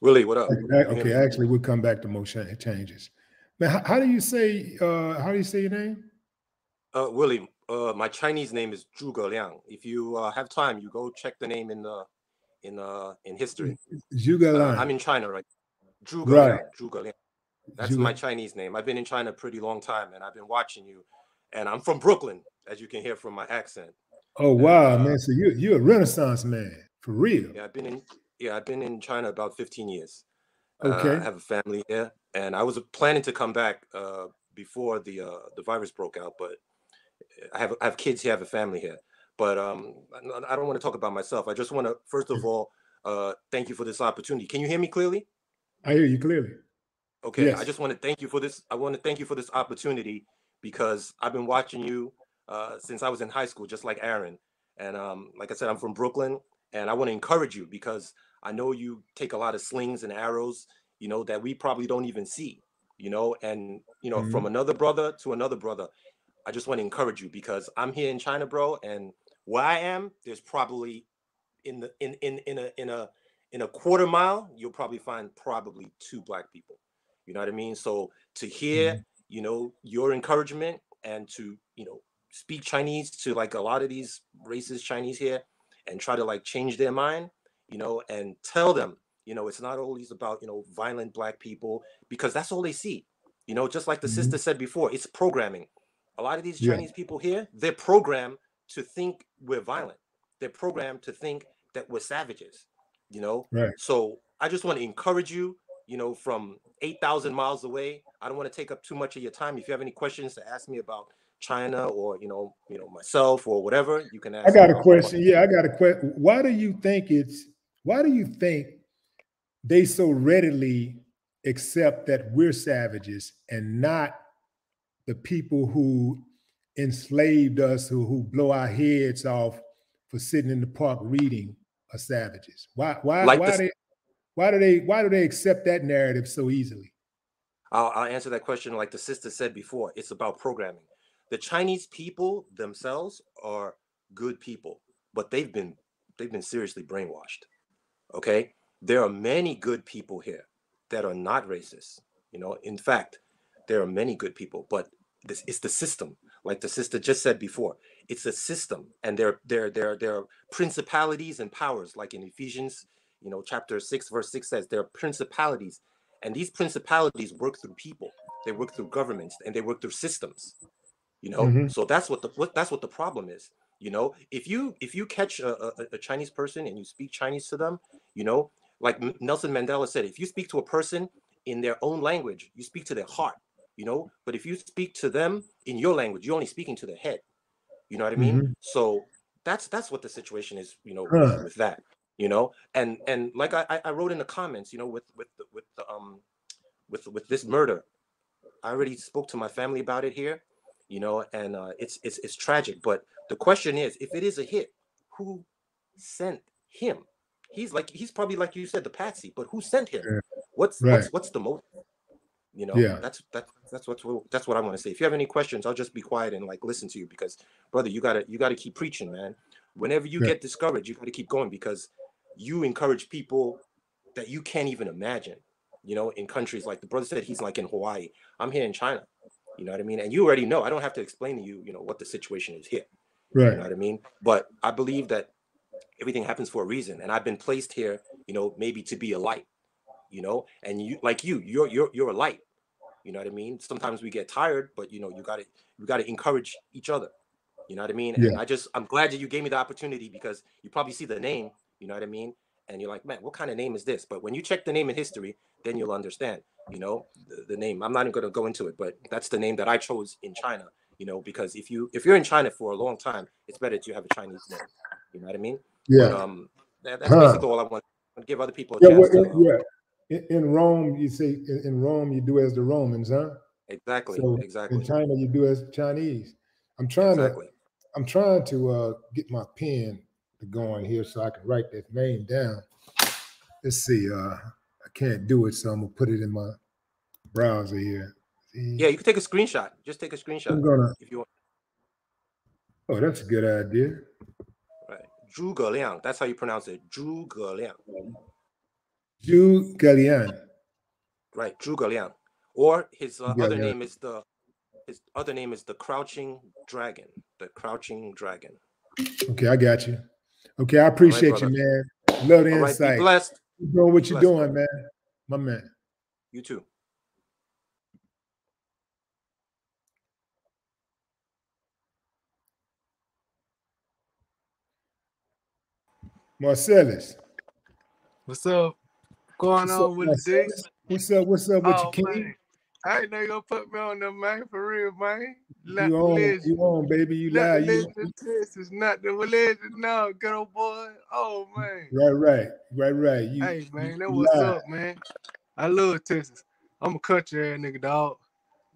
Willie, what up? Okay, actually, we'll come back to more changes. Man, how do you say your name? Willie, my Chinese name is Zhuge Liang. If you have time, you go check the name in history. Zhuge Liang. I'm in China, right? Zhuge Liang. Zhuge Liang. That's my Chinese name. I've been in China a pretty long time, and I've been watching you. And I'm from Brooklyn, as you can hear from my accent. Oh wow, man! So you're a Renaissance man, for real. Yeah, I've been in China about 15 years. Okay. I have a family here, and I was planning to come back before the virus broke out, but I have kids here, I have a family here. But I don't want to talk about myself. I just want to, first of all, thank you for this opportunity. Can you hear me clearly? I hear you clearly. Okay, yes. I just want to thank you for this. I want to thank you for this opportunity because I've been watching you since I was in high school, just like Aaron. And like I said, I'm from Brooklyn, and I want to encourage you because I know you take a lot of slings and arrows, you know, that we probably don't even see, you know, and, you know, from another brother to another brother. I just want to encourage you because I'm here in China, bro, and where I am, there's probably in a quarter mile, you'll probably find probably 2 black people. You know what I mean? So to hear, you know, your encouragement and to, you know, speak Chinese to like a lot of these racist Chinese here and try to like change their mind, you know, and tell them, you know, it's not always about, you know, violent black people because that's all they see. You know, just like the sister said before, it's programming. A lot of these Chinese people here, they're programmed to think we're violent. They're programmed to think that we're savages, you know? Right. So I just want to encourage you, you know, from 8,000 miles away. I don't want to take up too much of your time. If you have any questions to ask me about China or, you know, myself or whatever, you can ask. I got a question. Yeah, I got a question. Why do you think they so readily accept that we're savages and not the people who enslaved us, who blow our heads off for sitting in the park reading are savages? Why do they accept that narrative so easily? I'll answer that question like the sister said before. It's about programming. The Chinese people themselves are good people, but they've been seriously brainwashed. Okay, there are many good people here that are not racist. You know, in fact, there are many good people, but it's the system. Like the sister just said before, it's a system, and there are principalities and powers. Like in Ephesians, you know, chapter 6, verse 6 says there are principalities, and these principalities work through people. They work through governments, and they work through systems. You know, so that's what the problem is. You know, if you catch a Chinese person and you speak Chinese to them, you know, like Nelson Mandela said, if you speak to a person in their own language, you speak to their heart, you know, but if you speak to them in your language, you're only speaking to their head. You know what I mean? So that's what the situation is, you know, with that, you know, and like I wrote in the comments, you know, with this murder, I already spoke to my family about it here. you know, and it's tragic. But the question is, if it is a hit, who sent him? He's probably, like you said, the patsy, but who sent him? Yeah. What's the motive? You know, yeah. that's what I want to say. If you have any questions, I'll just be quiet and like listen to you, because brother, you gotta keep preaching, man. Whenever you get discouraged, you gotta keep going, because you encourage people that you can't even imagine. You know, in countries like the brother said, he's like in Hawaii. I'm here in China. You know what I mean? And you already know. I don't have to explain to you, you know, what the situation is here. Right. You know what I mean? But I believe that everything happens for a reason, and I've been placed here, you know, maybe to be a light. You know, and you're a light. You know what I mean? Sometimes we get tired, but you know, we gotta encourage each other. You know what I mean? Yeah. And I'm glad that you gave me the opportunity, because you probably see the name, you know what I mean? And you're like, man, what kind of name is this? But when you check the name in history, then you'll understand, you know, the name. I'm not even gonna go into it, but that's the name that I chose in China, you know, because if you're in China for a long time, it's better that you have a Chinese name. You know what I mean? Yeah. But that's basically all I want to give other people a Yeah. chance Well, to. yeah. In Rome, you say in Rome you do as the Romans, huh? Exactly. So Exactly. in China you do as Chinese. I'm trying to get my pen to go in here so I can write that name down. Let's see. I can't do it, so I'm gonna put it in my browser here. See? Yeah, you can take a screenshot. Just take a screenshot. I'm gonna. If you want. Oh, that's a good idea. Right. Zhuge Liang. That's how you pronounce it. Zhuge Liang. Zhuge Liang. Right. Zhuge Liang. Or his other Liang. name is the Crouching Dragon. The Crouching Dragon. Okay, I got you. Okay, I appreciate you, man. Love the insight. Be blessed. Keep doing what you're doing, man. My man. You too. Marcellus. What's up? Going on with the day? What's up with your king? Man. I ain't know you gonna put me on there, man. For real, man. You on, baby. You lie. Texas, not the legend now, ghetto boy. Oh man. Right. Hey man, what's up, man. I love Texas. I'm a country ass nigga, dog.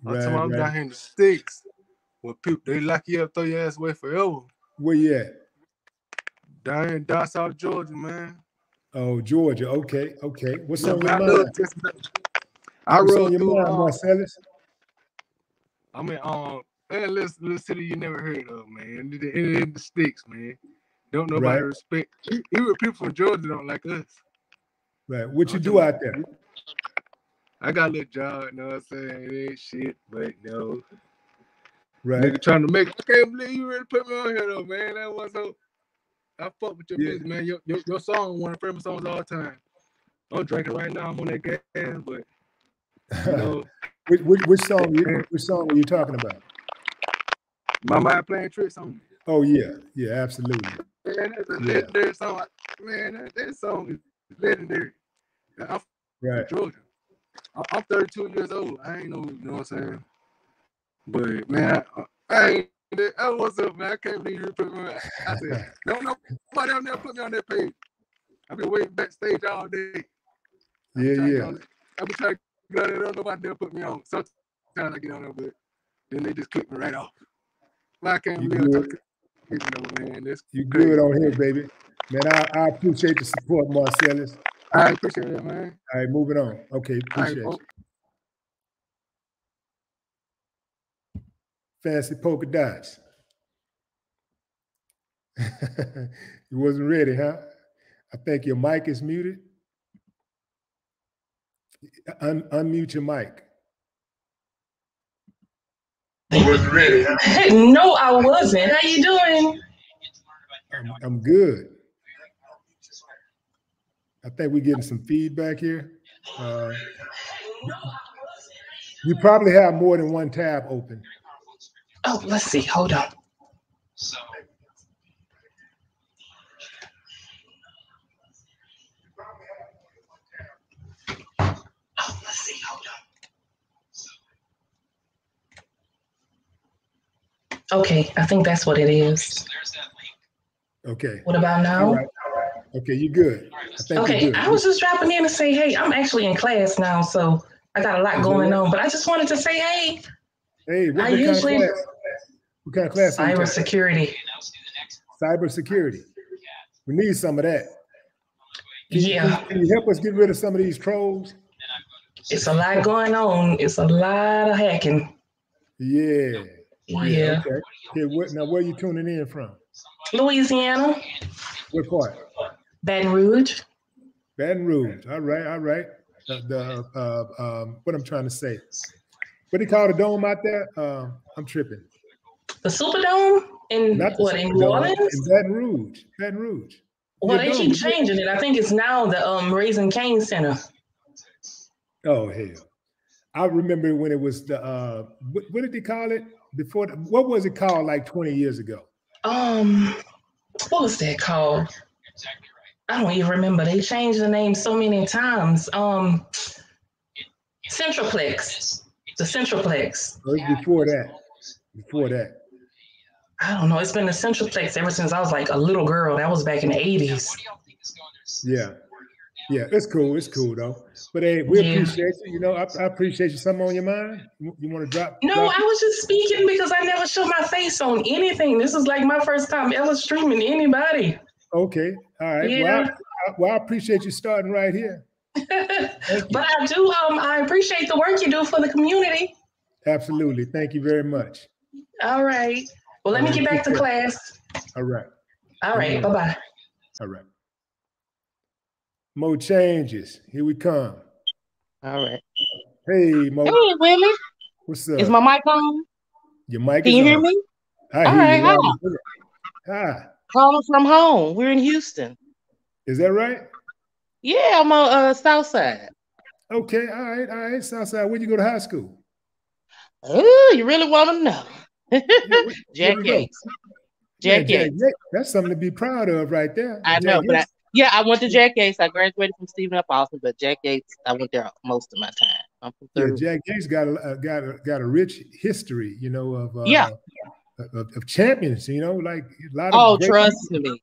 I'm down here in the sticks. When people they lock you up, throw your ass away forever. Where you at? Down here in South Georgia, man. Oh, Georgia. Okay. What's on your mind? I rode through Marcellus. I'm in little city you never heard of, man. In the sticks, man. Don't nobody respect. Even people from Georgia don't like us. Right. What you do out there? I got a little job, you know what I'm saying? It ain't shit, but no. Right. Nigga trying to make it. I can't believe you really put me on here though, man. That was so. I fuck with your business, man. Your song, one of the favorite songs all the time. I'm drinking right now. I'm on that gas, but you know. which song? Which song were you talking about? My mind playing tricks on me. Oh yeah, absolutely. Man, that's a legendary song. Man, that song is legendary. I'm from Georgia. I'm 32 years old. I ain't know, you know what I'm saying? But man, I ain't. Oh, what's up, man? I can't believe you put me on. I said, don't nobody out there put me on that page. I've been waiting backstage all day. I've been trying to get on there. Don't nobody there put me on. Sometimes I get on there, but then they just kick me right off. I can't believe it. Man. You good on here, baby. Man, I appreciate the support, Marcellus. I appreciate it, man. All right, moving on. Okay, appreciate you. Fancy polka dots. You wasn't ready, huh? I think your mic is muted. Unmute your mic. You wasn't ready, huh? No, I wasn't. How you doing? I'm good. I think we're getting some feedback here. You probably have more than one tab open. Oh, let's see. Hold on. Okay, I think that's what it is. Okay. What about now? Right. Okay, you're good. I was just dropping in to say, hey, I'm actually in class now, so I got a lot going on, but I just wanted to say, hey. Hey, what kind of class? What kind of class? Cybersecurity. Cybersecurity. We need some of that. Yeah. Can you help us get rid of some of these trolls? It's a lot going on. It's a lot of hacking. Yeah. Yeah. Okay. Now, where are you tuning in from? Louisiana. What part? Baton Rouge. Baton Rouge. All right. All right. What I'm trying to say. What do you call the dome out there? I'm tripping. The Superdome in in New Orleans? In Baton Rouge. Baton Rouge. Well, they keep changing it. I think it's now the Raising Cane Center. Oh hell! I remember when it was the what did they call it before? What was it called like 20 years ago? What was that called? I don't even remember. They changed the name so many times. Centralplex. The Centralplex. Before that. Before that. I don't know. It's been the Centralplex ever since I was like a little girl. That was back in the 80s. Yeah. Yeah, it's cool. It's cool though. But hey, we appreciate you. You know, I appreciate you. Something on your mind? You want to drop? No, I was just speaking because I never show my face on anything. This is like my first time ever streaming anybody. Okay. All right. Yeah. Well, I appreciate you starting right here. But I do. I appreciate the work you do for the community. Absolutely. Thank you very much. All right. Well, let me get back to class. All right. All right. Bye-bye. All right. Mo changes. Here we come. All right. Hey, Mo. Hey, Willie. What's up? Is my mic on? Your mic Can is you hear on. me? I hear you. Hi. Calling from home. We're in Houston. Is that right? Yeah, I'm on South Side. Okay. All right. All right. South Side. Where'd you go to high school? Oh, you really want to know? Jack Yates. Jack Yates. That's something to be proud of right there. I know, but I went to Jack Yates. I graduated from Stephen F. Austin, but Jack Yates, I went there most of my time. I'm from Jack Yates got a rich history, you know, of champions, you know, like a lot of. Oh, trust me.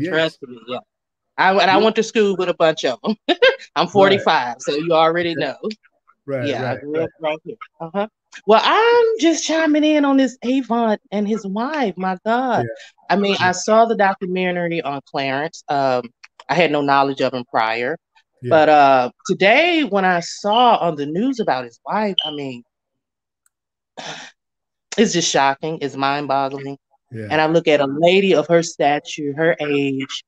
Trust me, yeah. I went to school with a bunch of them. I'm 45, so you already know. Right. Yeah, I grew up right here. Well, I'm just chiming in on this Avant and his wife. My God. Yeah. I mean, I saw the documentary on Clarence. I had no knowledge of him prior. Yeah. But today, when I saw on the news about his wife, I mean, it's just shocking. It's mind-boggling. Yeah. And I look at a lady of her stature, her age.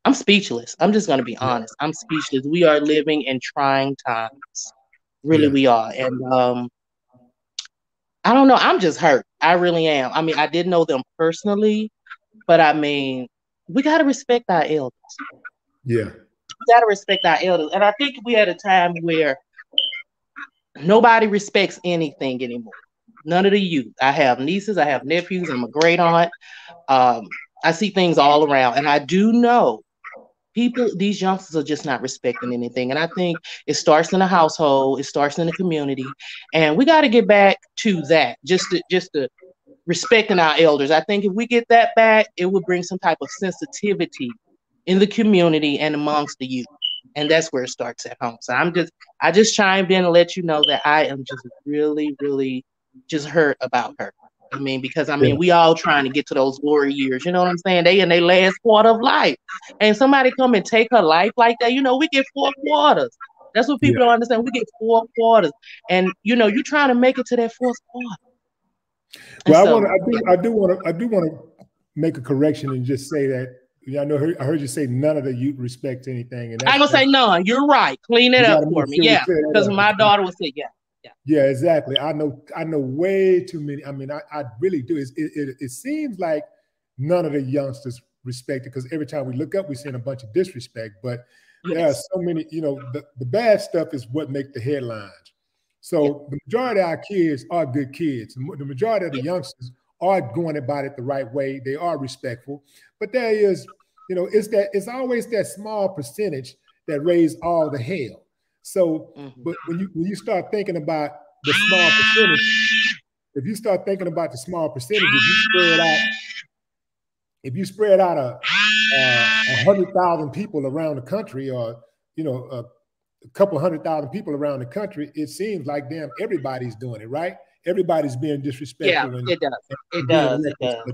I'm speechless. I'm just going to be honest. I'm speechless. We are living in trying times. Really, we are. And I don't know. I'm just hurt. I really am. I mean, I didn't know them personally, but I mean, we got to respect our elders. Yeah. We got to respect our elders. And I think we had a time where nobody respects anything anymore. None of the youth. I have nieces. I have nephews. I'm a great aunt. I see things all around. And I do know these youngsters are just not respecting anything. And I think it starts in the household, it starts in the community. And we got to get back to that, just to respecting our elders. I think if we get that back, it would bring some type of sensitivity in the community and amongst the youth. And that's where it starts at home. So I just chimed in and let you know that I am just really, really just hurt about her. I mean, because we all trying to get to those glory years. You know what I'm saying? They in their last quarter of life. And somebody come and take her life like that. You know, we get 4 quarters. That's what people don't understand. We get 4 quarters. And you know, you're trying to make it to that 4th quarter. Well, I do want to make a correction and just say that, I heard you say none of the youth respect anything. And I'm gonna say none. You're right. Clean it up for me. Yeah. Because my daughter would say, Yeah, exactly. I know way too many. I mean, I really do. It seems like none of the youngsters respect it, because every time we look up, we're seeing a bunch of disrespect. But there are so many, you know, the bad stuff is what make the headlines. So the majority of our kids are good kids. The majority of the youngsters are going about it the right way. They are respectful. But there is, you know, it's always that small percentage that raise all the hell. So, but when you start thinking about the small percentage, if you start thinking about the small percentage, if you spread out 100,000 people around the country, or you know, a couple 100,000 people around the country, it seems like damn everybody's doing it, right? everybody's being disrespectful. Yeah, and, it does. It and does. being It does.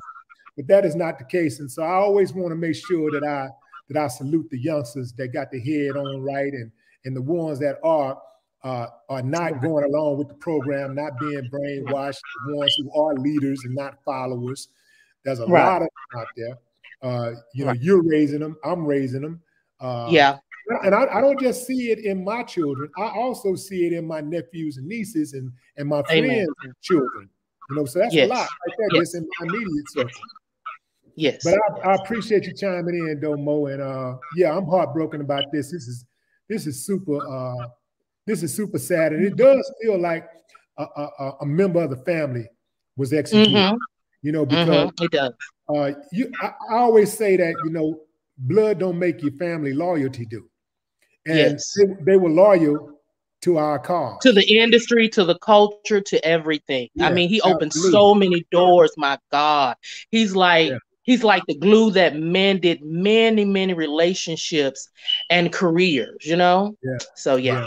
but that is not the case. And so I always want to make sure that I salute the youngsters that got their head on right, and the ones that are not going along with the program, not being brainwashed, the ones who are leaders and not followers. There's a lot of them out there. You know, you're raising them, I'm raising them. And I don't just see it in my children. I also see it in my nephews and nieces and my friends' children. You know, so that's a lot right there, just in my immediate circle. Yes. But I appreciate you chiming in, though, Mo. And yeah, I'm heartbroken about this. This is super sad, and it does feel like a member of the family was executed. You know, because it does. I always say that, you know, blood don't make your family, loyalty do. And they were loyal to our cause, to the industry, to the culture, to everything. I mean, he opened so many doors. My God, he's like the glue that mended many relationships and careers. You know. So yeah.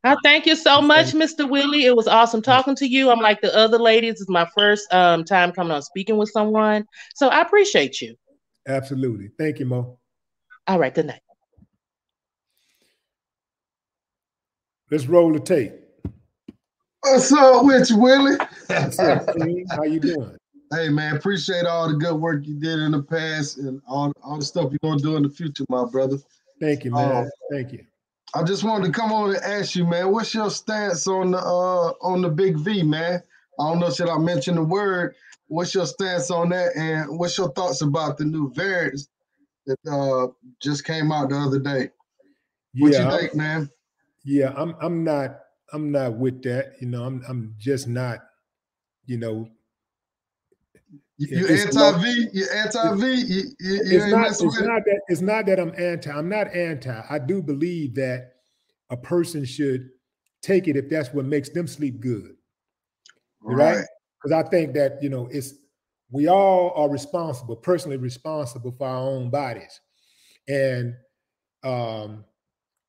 I thank you so much, Mr. Willie. It was awesome talking to you. I'm like the other ladies. It's my first time coming on speaking with someone, so I appreciate you. Absolutely. Thank you, Mo. All right. Good night. Let's roll the tape. What's up with you, Willie? What's up, King? How you doing? Hey, man, appreciate all the good work you did in the past and all the stuff you're going to do in the future, my brother. Thank you, man. Thank you. I just wanted to come on and ask you, man, what's your stance on the big V, man? I don't know, should I mention the word? What's your stance on that? And what's your thoughts about the new variants that just came out the other day? What you think, man? Yeah, I'm not with that. You know, I'm just not, you know. You anti-V? You anti-V? It's not that I'm anti. I'm not anti. I do believe that a person should take it if that's what makes them sleep good. Right? Because I think that, you know, we all are responsible, personally responsible for our own bodies. And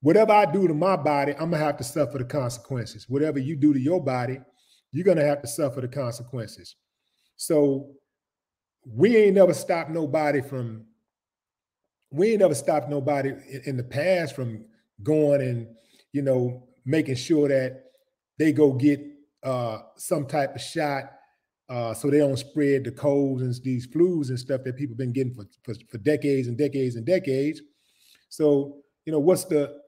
whatever I do to my body, I'm gonna have to suffer the consequences. Whatever you do to your body, you're gonna have to suffer the consequences. So we ain't never stopped nobody in the past from going and, you know, making sure that they go get some type of shot so they don't spread the colds and these flus and stuff that people been getting for decades and decades and decades. So, you know, what's the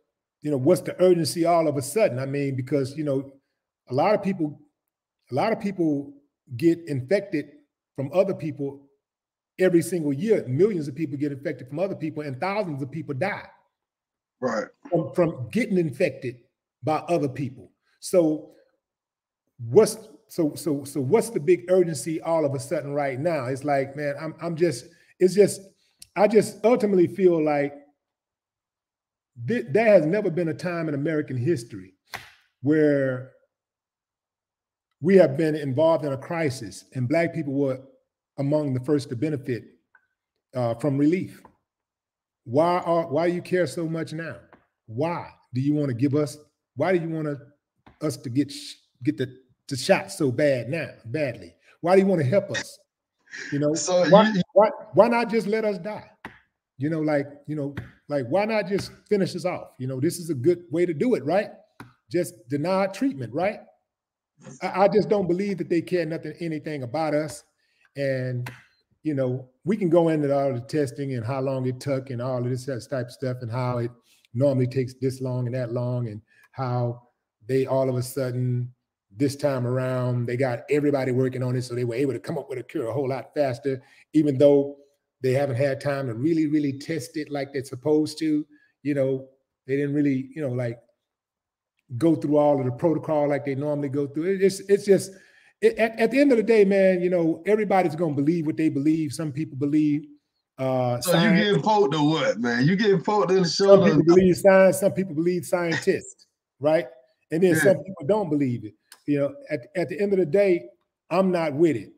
urgency all of a sudden? I mean, because, you know, a lot of people get infected from other people every single year. Millions of people get infected from other people, and thousands of people die from getting infected by other people. So what's the big urgency all of a sudden right now? It's like, man, I just ultimately feel like there has never been a time in American history where we have been involved in a crisis and Black people were among the first to benefit from relief. Why do you care so much now? Why do you want to give us? Why do you want us to get the shot so badly? Why do you want to help us? You know, so why not just let us die? You know, why not just finish us off? You know, this is a good way to do it, right? Just deny treatment, right? I just don't believe that they care anything about us. And, you know, we can go into all the testing and how long it took and all of this type of stuff and how it normally takes this long and that long and how they all of a sudden this time around, they got everybody working on it. So they were able to come up with a cure a whole lot faster, even though they haven't had time to really test it like they're supposed to. You know, they didn't really, you know, like go through all of the protocol like they normally go through. It's just, at the end of the day, man, you know, everybody's going to believe what they believe. Some people believe so science. You getting poked or what, man? You getting poked in the shoulder? Some people believe science. Some people believe scientists, right? And then some people don't believe it. You know, at the end of the day, I'm not with it.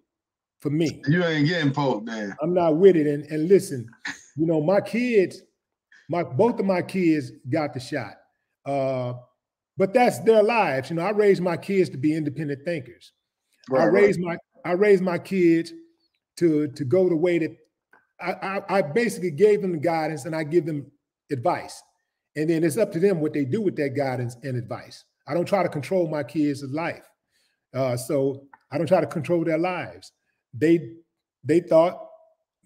For me, you ain't getting poked, man. I'm not with it. And listen, you know, my kids, both of my kids got the shot. but that's their lives. You know, I raised my kids to be independent thinkers. Right, I raised my kids to go the way that I basically gave them the guidance, and I give them advice. And then it's up to them what they do with that guidance and advice. I don't try to control my kids' life. So I don't try to control their lives. They thought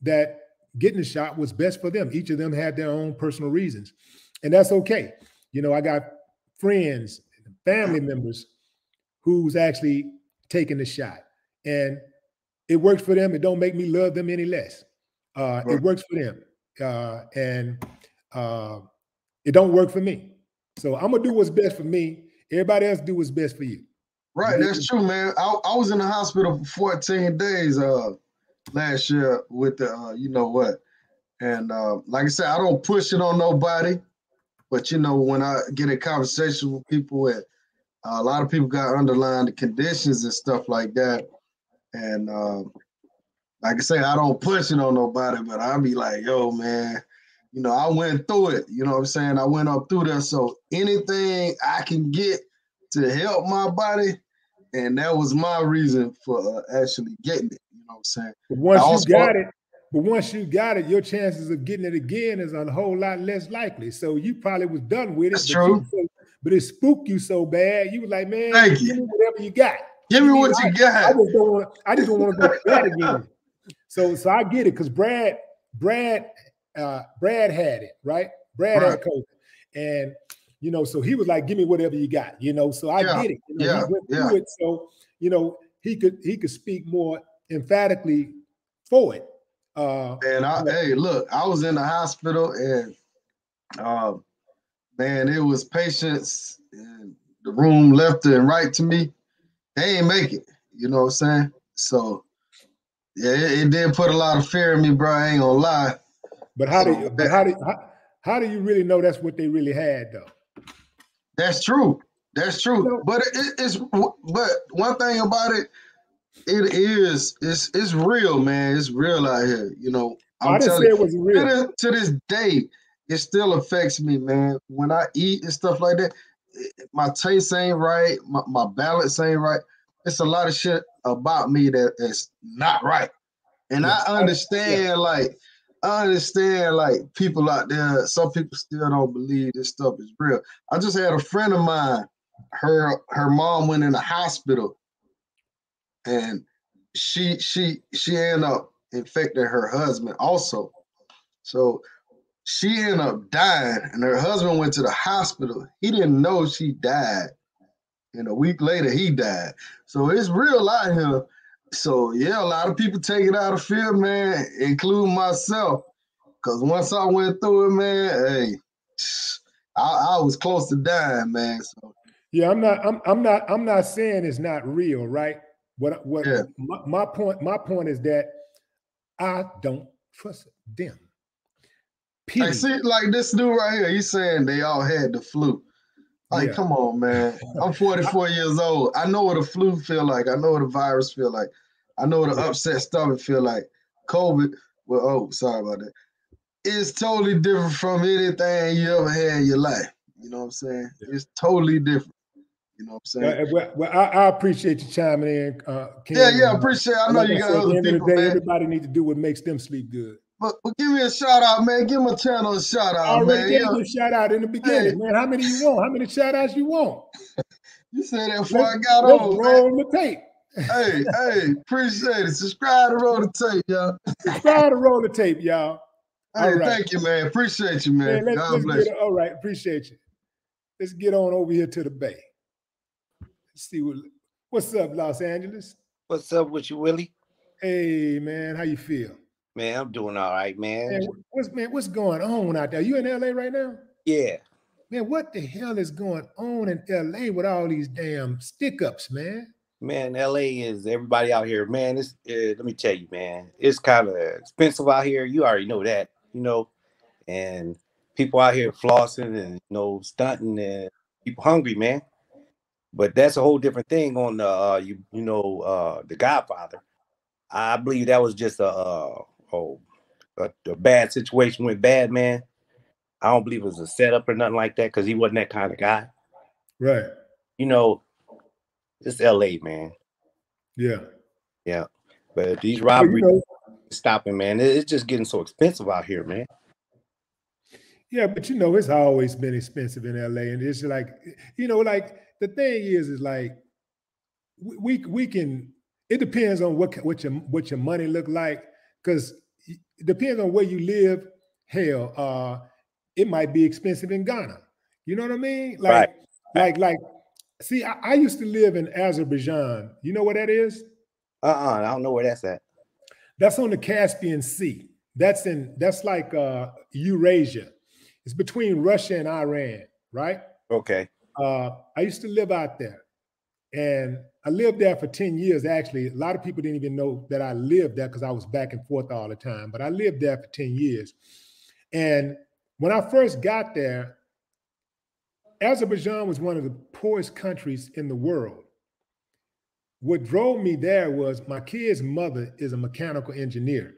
that getting the shot was best for them. Each of them had their own personal reasons, and that's okay. You know, I got friends, family members who's actually taking the shot, and it works for them. It don't make me love them any less. It works for them, and it don't work for me. So I'm gonna do what's best for me. Everybody else do what's best for you. Right, that's true, man. I was in the hospital for 14 days last year with the you know what, and like I said, I don't push it on nobody, but you know, when I get in conversation with people, and a lot of people got underlying conditions and stuff like that, and like I say, I don't push it on nobody, but I'll be like, yo, man, you know, I went through it. You know what I'm saying? I went up through there. So anything I can get to help my body, and that was my reason for actually getting it. You know what I'm saying? But once you got it, your chances of getting it again is a whole lot less likely. So you probably was done with it. That's true. But it spooked you so bad, you were like, man, Thank you. Give me whatever you got. Give me what you got. I just don't want to go through that again. So I get it, because Brad had it, right? Brad had COVID, and you know, so he was like, "Give me whatever you got," you know. So I get it. You know, he went through it, so you know, he could speak more emphatically for it. Hey, look, I was in the hospital, and man, it was patients in the room left and right to me. They ain't make it. You know what I'm saying? So. Yeah, it did put a lot of fear in me, bro. I ain't gonna lie. But how do you really know that's what they really had, though? That's true. That's true. You know, but but one thing about it, it's real, man. It's real out here. You know, I didn't say it was real. To this day, it still affects me, man. When I eat and stuff like that, my taste ain't right, my balance ain't right. It's a lot of shit about me that's not right. And I understand, like people out there, some people still don't believe this stuff is real. I just had a friend of mine, her mom went in the hospital, and she ended up infecting her husband also. So she ended up dying, and her husband went to the hospital. He didn't know she died. And a week later, he died. So it's real out here. So, yeah, a lot of people take it out of fear, man, including myself. Because once I went through it, man, hey, I was close to dying, man. So. Yeah, I'm not saying it's not real, right? My point is that I don't trust them. Period. Hey, see, like this dude right here, he's saying they all had the flu. Like, come on, man. I'm 44 years old. I know what a flu feel like. I know what a virus feel like. I know what an upset stomach feel like. COVID, sorry about that. It's totally different from anything you ever had in your life. You know what I'm saying? It's totally different. You know what I'm saying? Well, I appreciate you chiming in, Ken. Yeah, I appreciate it. I know you got other people, man. Everybody needs to do what makes them sleep good. But give me a shout out, man. Give my channel a shout out, man. I already gave you a shout out in the beginning, man. How many you want? How many shout outs you want? You said that before I got on, roll the tape. Hey, appreciate it. Subscribe to Roll the Tape, y'all. Subscribe to Roll the Tape, y'all. Hey, thank you, man. Appreciate you, man. God bless you. All right, appreciate you. Let's get on over here to the Bay. Let's see what's up, Los Angeles. What's up with you, Willie? Hey, man, how you feel? Man, I'm doing all right, man. What's going on out there? You in LA right now? Yeah. Man, what the hell is going on in LA with all these damn stick-ups, man? Man, LA is everybody out here, man. It's let me tell you, man, it's kind of expensive out here. You already know that, you know, and people out here flossing and stunting and people hungry, man. But that's a whole different thing on the the Godfather. I believe that was just a bad situation went bad, man. I don't believe it was a setup or nothing like that because he wasn't that kind of guy. Right. You know, it's LA, man. Yeah. Yeah. But these robberies stopping, man. It's just getting so expensive out here, man. Yeah, but you know, it's always been expensive in LA. And it's like, you know, like the thing is like we can, it depends on what your money look like, because it depends on where you live. Hell, it might be expensive in Ghana. You know what I mean? Like, like, see, I used to live in Azerbaijan. You know where that is? I don't know where that's at. That's on the Caspian Sea. That's like Eurasia. It's between Russia and Iran, right? Okay. I used to live out there, and I lived there for 10 years. Actually, a lot of people didn't even know that I lived there because I was back and forth all the time, but I lived there for 10 years. And when I first got there, Azerbaijan was one of the poorest countries in the world. What drove me there was my kid's mother is a mechanical engineer,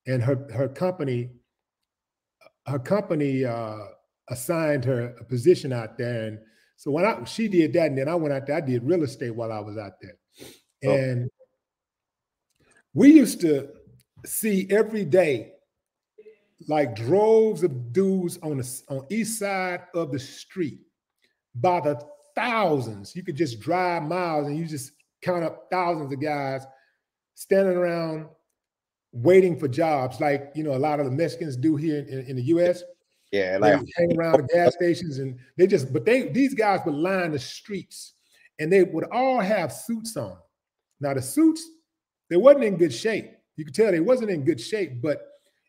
and her company assigned her a position out there. And so when she did that, and then I went out there, I did real estate while I was out there. And we used to see every day like droves of dudes on east side of the street by the thousands. You could just drive miles and you just count up thousands of guys standing around waiting for jobs, like, you know, a lot of the Mexicans do here in the US. Yeah, they like hang around the gas stations, and these guys would line the streets, and they would all have suits on. Now the suits, they wasn't in good shape. You could tell they wasn't in good shape, but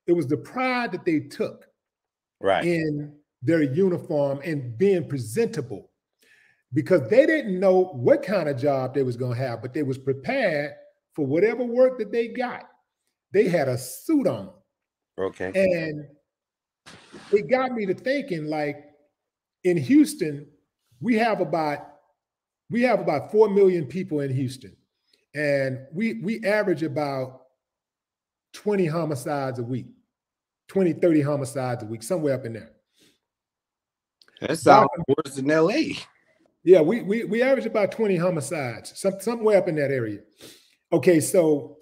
it was the pride that they took in their uniform and being presentable, because they didn't know what kind of job they was going to have, but they was prepared for whatever work that they got. They had a suit on. Okay. And it got me to thinking, like, in Houston, we have about 4 million people in Houston. And we average about 20 homicides a week, 20, 30 homicides a week, somewhere up in there. That sounds worse than LA. Yeah, we average about 20 homicides, somewhere up in that area. Okay, so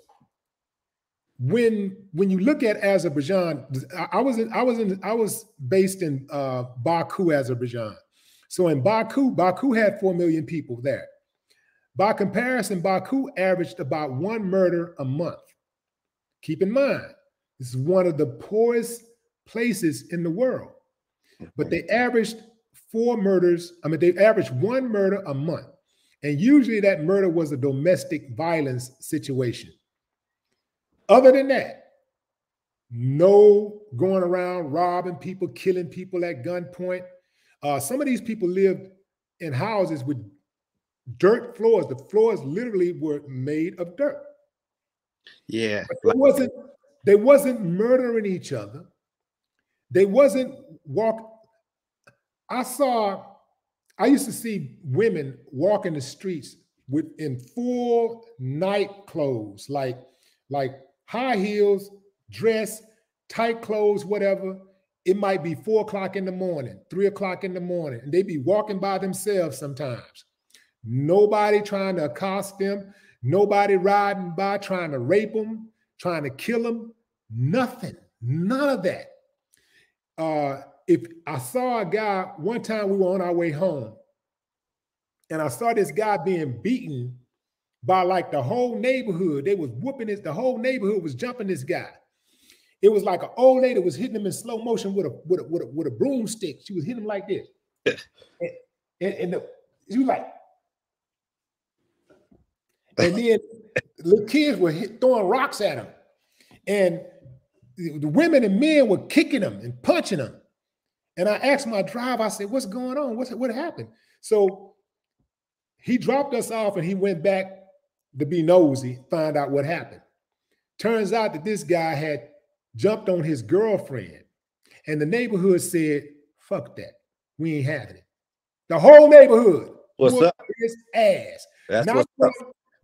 when you look at Azerbaijan, I was based in Baku, Azerbaijan. So in Baku had 4 million people there. By comparison, Baku averaged about 1 murder a month. Keep in mind, this is one of the poorest places in the world, but they averaged 4 murders. I mean, they averaged 1 murder a month. And usually that murder was a domestic violence situation. Other than that, no going around robbing people, killing people at gunpoint. Some of these people lived in houses with dirt floors. The floors literally were made of dirt. Yeah. But they wasn't murdering each other. They wasn't I used to see women walking the streets in full night clothes, like high heels, dress, tight clothes, whatever. It might be 4 o'clock in the morning, 3 o'clock in the morning, and they be walking by themselves sometimes. Nobody trying to accost them, nobody riding by trying to rape them, trying to kill them, nothing, none of that. If I saw a guy, one time we were on our way home, and I saw this guy being beaten by like the whole neighborhood. They was whooping the whole neighborhood was jumping this guy. It was like an old lady was hitting him in slow motion with a broomstick. She was hitting him like this. and she was like, and then little kids were throwing rocks at him. And the women and men were kicking him and punching him. And I asked my driver, I said, what's going on? What happened? So he dropped us off and he went back to be nosy, find out what happened. Turns out that this guy had jumped on his girlfriend, and the neighborhood said, fuck that. We ain't having it. The whole neighborhood whooped his ass. That's what's up.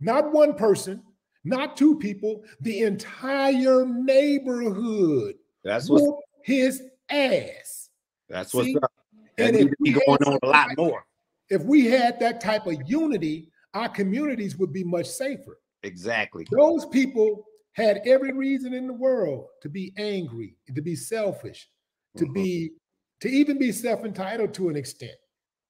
Not one person, not 2 people, the entire neighborhood. That's what's his ass. That's what's up. That needs to be going on a lot more. if we had that type of unity, our communities would be much safer. Exactly. Those people had every reason in the world to be angry, to be selfish, to even be self-entitled to an extent,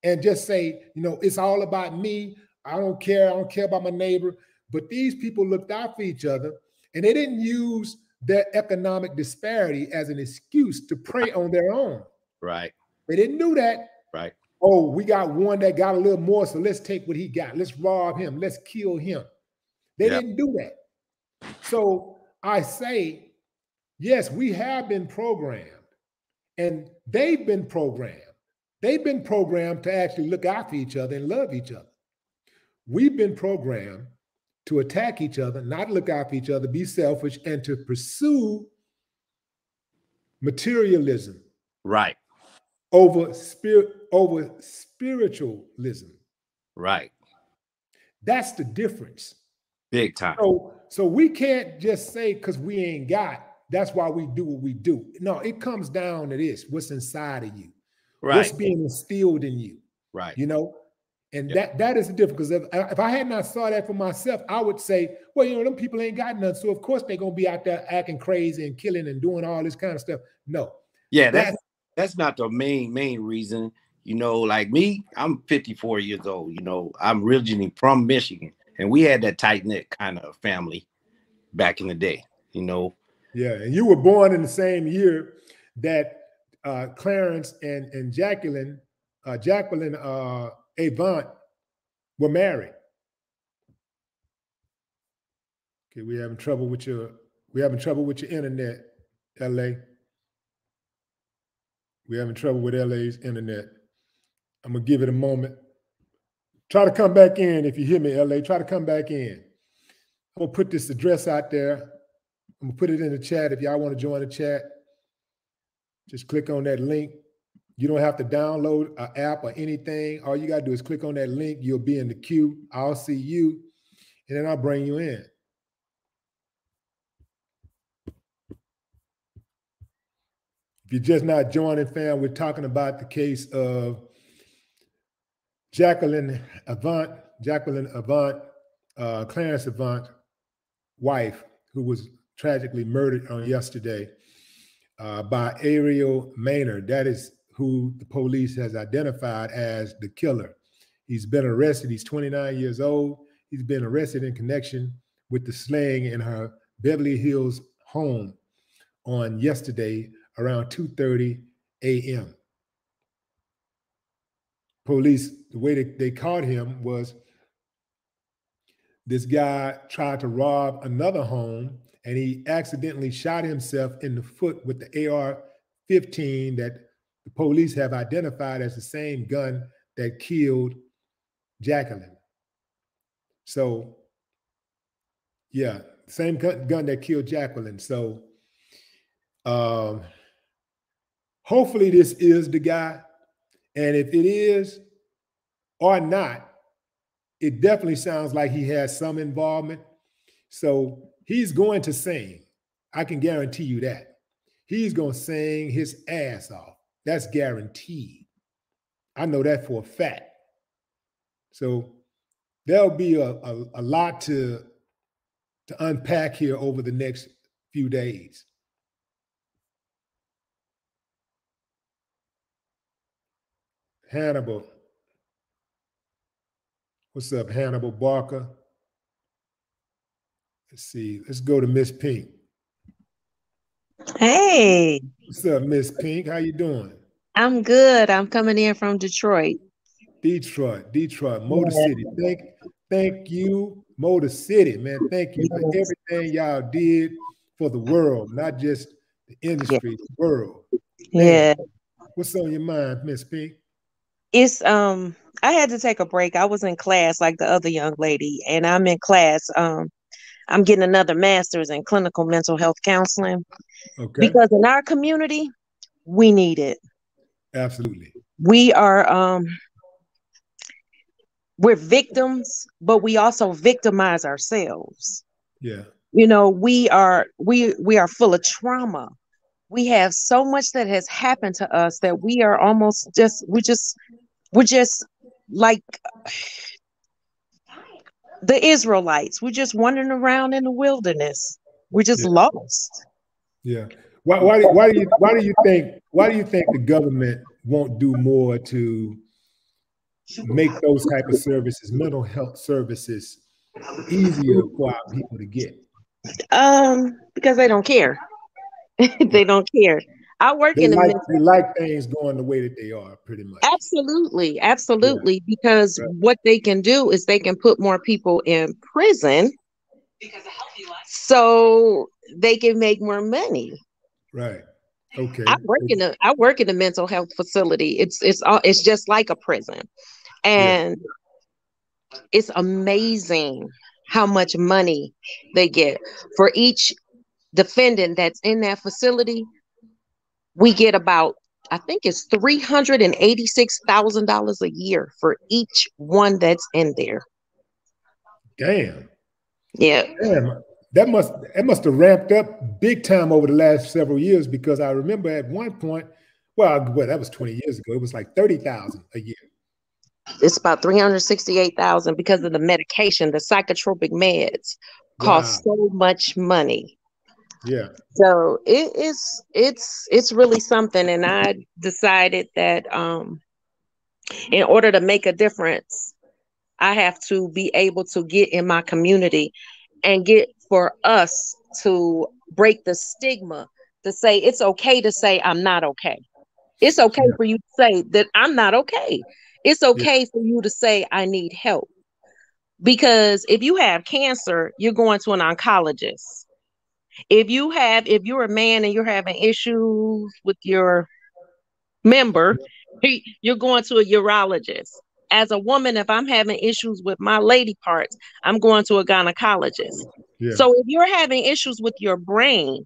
and just say, you know, it's all about me. I don't care about my neighbor. But these people looked out for each other, and they didn't use their economic disparity as an excuse to prey on their own. Right. They didn't do that. Right. Oh, we got one that got a little more, so let's take what he got. Let's rob him. Let's kill him. They didn't do that. So I say, yes, we have been programmed, and they've been programmed. They've been programmed to actually look out for each other and love each other. We've been programmed to attack each other, not look out for each other, be selfish, and to pursue materialism. Right. Over spiritualism. Right. That's the difference. Big time. So we can't just say because we ain't got, that's why we do what we do. No, it comes down to this: what's inside of you, what's being instilled in you. Right. You know, and that is the difference. Because if I had not saw that for myself, I would say, well, you know, them people ain't got nothing, so of course they're gonna be out there acting crazy and killing and doing all this kind of stuff. No. Yeah, that's not the main reason. You know, like me, I'm 54 years old. You know, I'm originally from Michigan, and we had that tight-knit kind of family back in the day, you know. Yeah, and you were born in the same year that Clarence and Jacqueline Avant were married. Okay, we're having trouble with your internet, LA. We're having trouble with LA's internet. I'm gonna give it a moment. Try to come back in if you hear me, LA. Try to come back in. I'm gonna put this address out there. I'm gonna put it in the chat if y'all want to join the chat. Just click on that link. You don't have to download an app or anything. All you gotta do is click on that link. You'll be in the queue. I'll see you, and then I'll bring you in. If you're just not joining, fam, we're talking about the case of Jacqueline Avant, Clarence Avant, wife, who was tragically murdered on yesterday by Ariel Maynard. That is who the police has identified as the killer. He's been arrested. He's 29 years old. He's been arrested in connection with the slaying in her Beverly Hills home on yesterday around 2:30 a.m. Police, the way they caught him was this guy tried to rob another home, and he accidentally shot himself in the foot with the AR-15 that the police have identified as the same gun that killed Jacqueline. So, yeah, same gun that killed Jacqueline. So, hopefully this is the guy. And if it is or not, it definitely sounds like he has some involvement. So he's going to sing. I can guarantee you that. He's going to sing his ass off. That's guaranteed. I know that for a fact. So there'll be a lot to unpack here over the next few days. Hannibal. What's up, Hannibal Barker? Let's see. Let's go to Miss Pink. Hey. What's up, Miss Pink? How you doing? I'm good. I'm coming in from Detroit. Detroit, Motor City. Thank you, Motor City, man. Thank you for everything y'all did for the world, not just the industry, the world. Man, what's on your mind, Miss Pink? It's I had to take a break. I was in class like the other young lady, and I'm in class. I'm getting another master's in clinical mental health counseling. Okay. Because in our community, we need it. Absolutely. We are we're victims, but we also victimize ourselves. Yeah. You know, we are full of trauma. We have so much that has happened to us that we are almost we're just like the Israelites. We're just wandering around in the wilderness. We're just lost. Yeah. Why do you think the government won't do more to make those type of services, mental health services, easier for our people to get? Because they don't care. They don't care. I work in the they like things going the way that they are, pretty much. Absolutely, absolutely. Yeah. Because what they can do is they can put more people in prison, so they can make more money. Right. Okay. I work in a mental health facility. It's just like a prison, and it's amazing how much money they get for each defendant that's in that facility. We get about, I think it's $386,000 a year for each one that's in there. Damn. Yeah. Damn. That must have ramped up big time over the last several years, because I remember at one point, well, that was 20 years ago, it was like 30,000 a year. It's about 368,000 because of the medication. The psychotropic meds cost so much money. Yeah. So it's really something. And I decided that in order to make a difference, I have to be able to get in my community and get for us to break the stigma, to say it's okay to say I'm not okay. It's okay for you to say that I'm not okay. It's okay for you to say I need help. Because if you have cancer, you're going to an oncologist. If you're a man and you're having issues with your member, you're going to a urologist. As a woman, if I'm having issues with my lady parts, I'm going to a gynecologist. Yeah. So if you're having issues with your brain,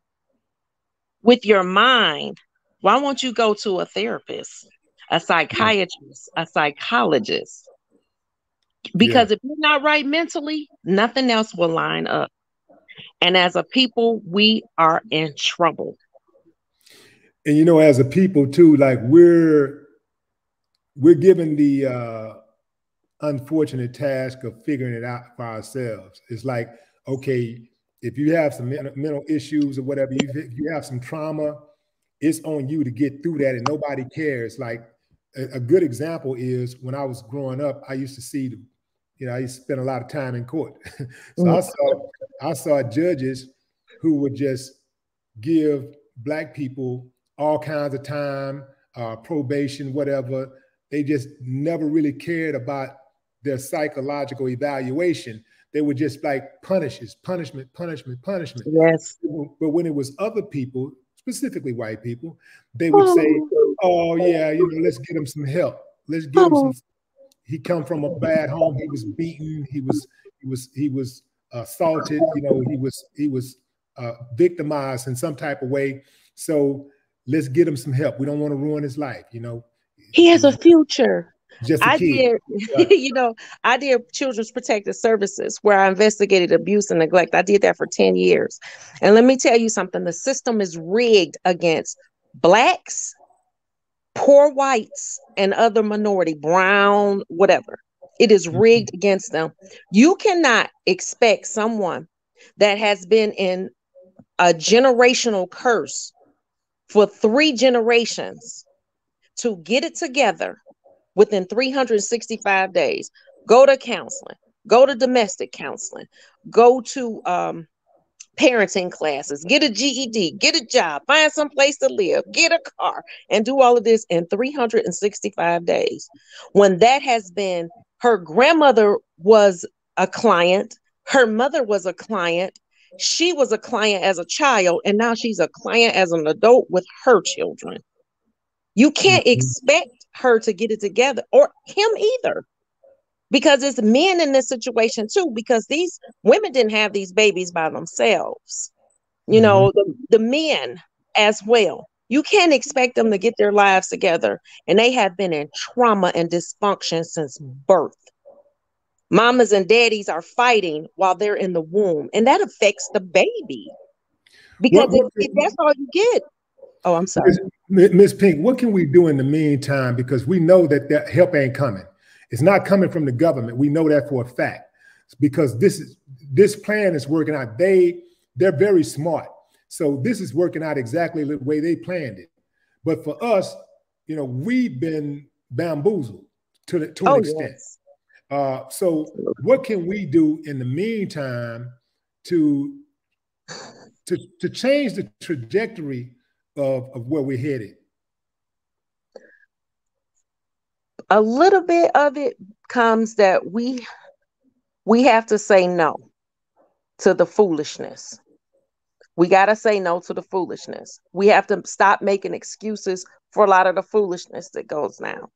with your mind, why won't you go to a therapist, a psychiatrist, a psychologist? Because if you're not right mentally, nothing else will line up. And as a people, we are in trouble. And you know, as a people too, like we're given the unfortunate task of figuring it out for ourselves. It's like, okay, if you have some mental issues or whatever, if you have some trauma, it's on you to get through that, and nobody cares. Like a good example is when I was growing up, I used to see, I used to spend a lot of time in court. So I saw judges who would just give Black people all kinds of time, probation, whatever. They just never really cared about their psychological evaluation. They were just like punishment. Yes. But when it was other people, specifically white people, they would say, oh yeah, let's get him some help. Let's give him some. He come from a bad home. He was beaten. He was assaulted. He was victimized in some type of way. So let's get him some help. We don't want to ruin his life. He has a future. Just a kid. I did Children's Protective Services, where I investigated abuse and neglect. I did that for 10 years. And let me tell you something, the system is rigged against Blacks, poor whites, and other minority, brown, whatever. It is rigged against them. You cannot expect someone that has been in a generational curse for 3 generations to get it together within 365 days. Go to counseling, go to domestic counseling, go to parenting classes, get a GED, get a job, find some place to live, get a car, and do all of this in 365 days. When that has been, her grandmother was a client, her mother was a client, she was a client as a child, and now she's a client as an adult with her children. You can't expect her to get it together, or him either, because it's men in this situation too, because these women didn't have these babies by themselves. The men as well. You can't expect them to get their lives together, and they have been in trauma and dysfunction since birth. Mamas and daddies are fighting while they're in the womb, and that affects the baby, because if that's all you get. Oh, I'm sorry. Ms. Pink, what can we do in the meantime? Because we know that help ain't coming. It's not coming from the government. We know that for a fact, because this plan is working out. They're very smart. So this is working out exactly the way they planned it. But for us, we've been bamboozled to an extent. Yes. So what can we do in the meantime to change the trajectory of where we're headed? A little bit of it comes that we have to say no to the foolishness. We got to say no to the foolishness. We have to stop making excuses for a lot of the foolishness that goes now.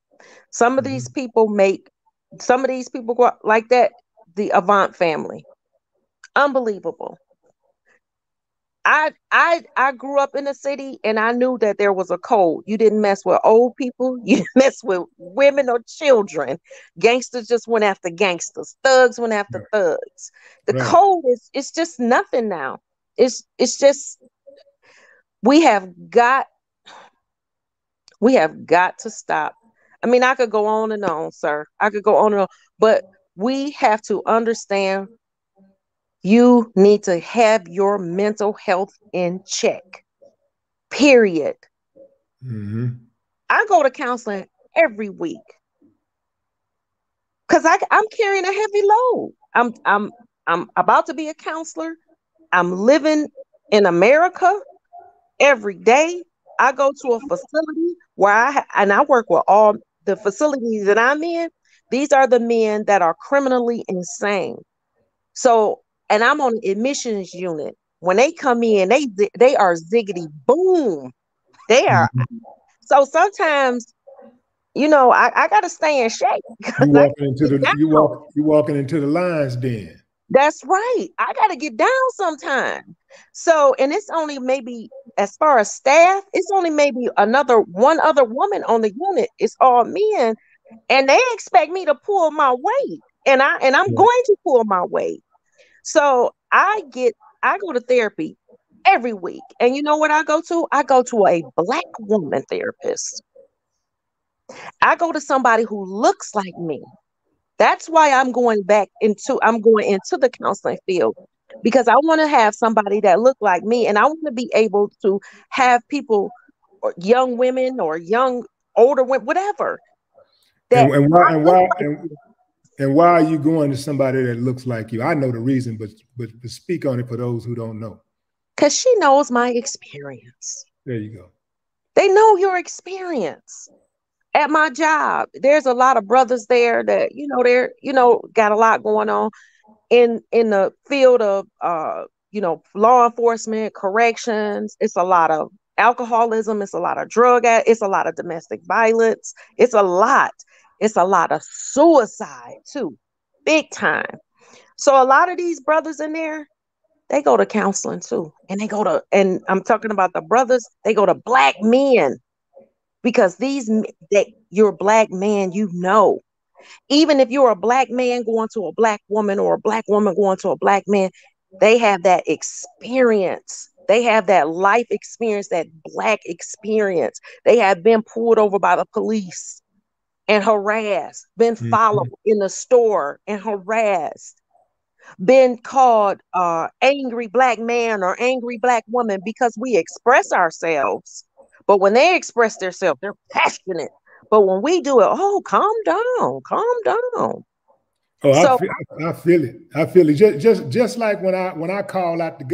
Some of these people go like that. The Avant family, unbelievable. I grew up in the city, and I knew that there was a code. You didn't mess with old people. You didn't mess with women or children. Gangsters just went after gangsters. Thugs went after thugs. The code it's just nothing now. It's just we have got to stop. I mean, I could go on and on, sir. I could go on and on, but we have to understand. You need to have your mental health in check, period. I go to counseling every week because I'm carrying a heavy load. I'm about to be a counselor. I'm living in America every day. I go to a facility where I work with all the facilities that I'm in. These are the men that are criminally insane. So, and I'm on the admissions unit. When they come in, they are ziggity boom. They are. So sometimes, I gotta stay in shape. You walking into the lion's den. That's right. I gotta get down sometime. So, and it's only maybe, as far as staff, it's only maybe one other woman on the unit. It's all men, and they expect me to pull my weight, and I'm going to pull my weight. So I go to therapy every week. And you know what I go to? I go to a Black woman therapist. I go to somebody who looks like me. That's why I'm going into the counseling field, because I want to have somebody that look like me, and I want to be able to have people, or young women or young older women, whatever. And why are you going to somebody that looks like you? I know the reason, but speak on it for those who don't know. Because she knows my experience. There you go. They know your experience. At my job, there's a lot of brothers there that, they're, got a lot going on in the field of, law enforcement, corrections. It's a lot of alcoholism. It's a lot of it's a lot of domestic violence. It's a lot of suicide too, big time. So a lot of these brothers in there, they go to counseling too. And I'm talking about the brothers, they go to Black men, because you're a Black man, even if you're a Black man going to a Black woman, or a Black woman going to a Black man, they have that experience. They have that life experience, that Black experience. They have been pulled over by the police and harassed, been followed in the store and harassed, been called angry Black man or angry Black woman, because we express ourselves. But when they express themselves, they're passionate. But when we do it, calm down. Oh, I feel it. I feel it. Just like when I call out the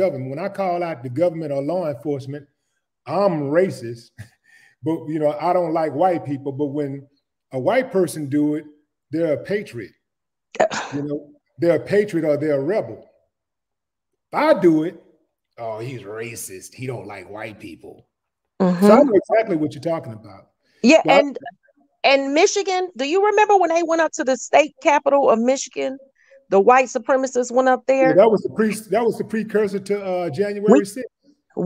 government, or law enforcement, I'm racist. But I don't like white people. But when a white person do it, they're a patriot. They're a patriot, or they're a rebel. If I do it, he's racist. He don't like white people. So I know exactly what you're talking about. Yeah, and Michigan, do you remember when they went up to the state capital of Michigan? The white supremacists went up there. Yeah, that was the precursor to January 6th.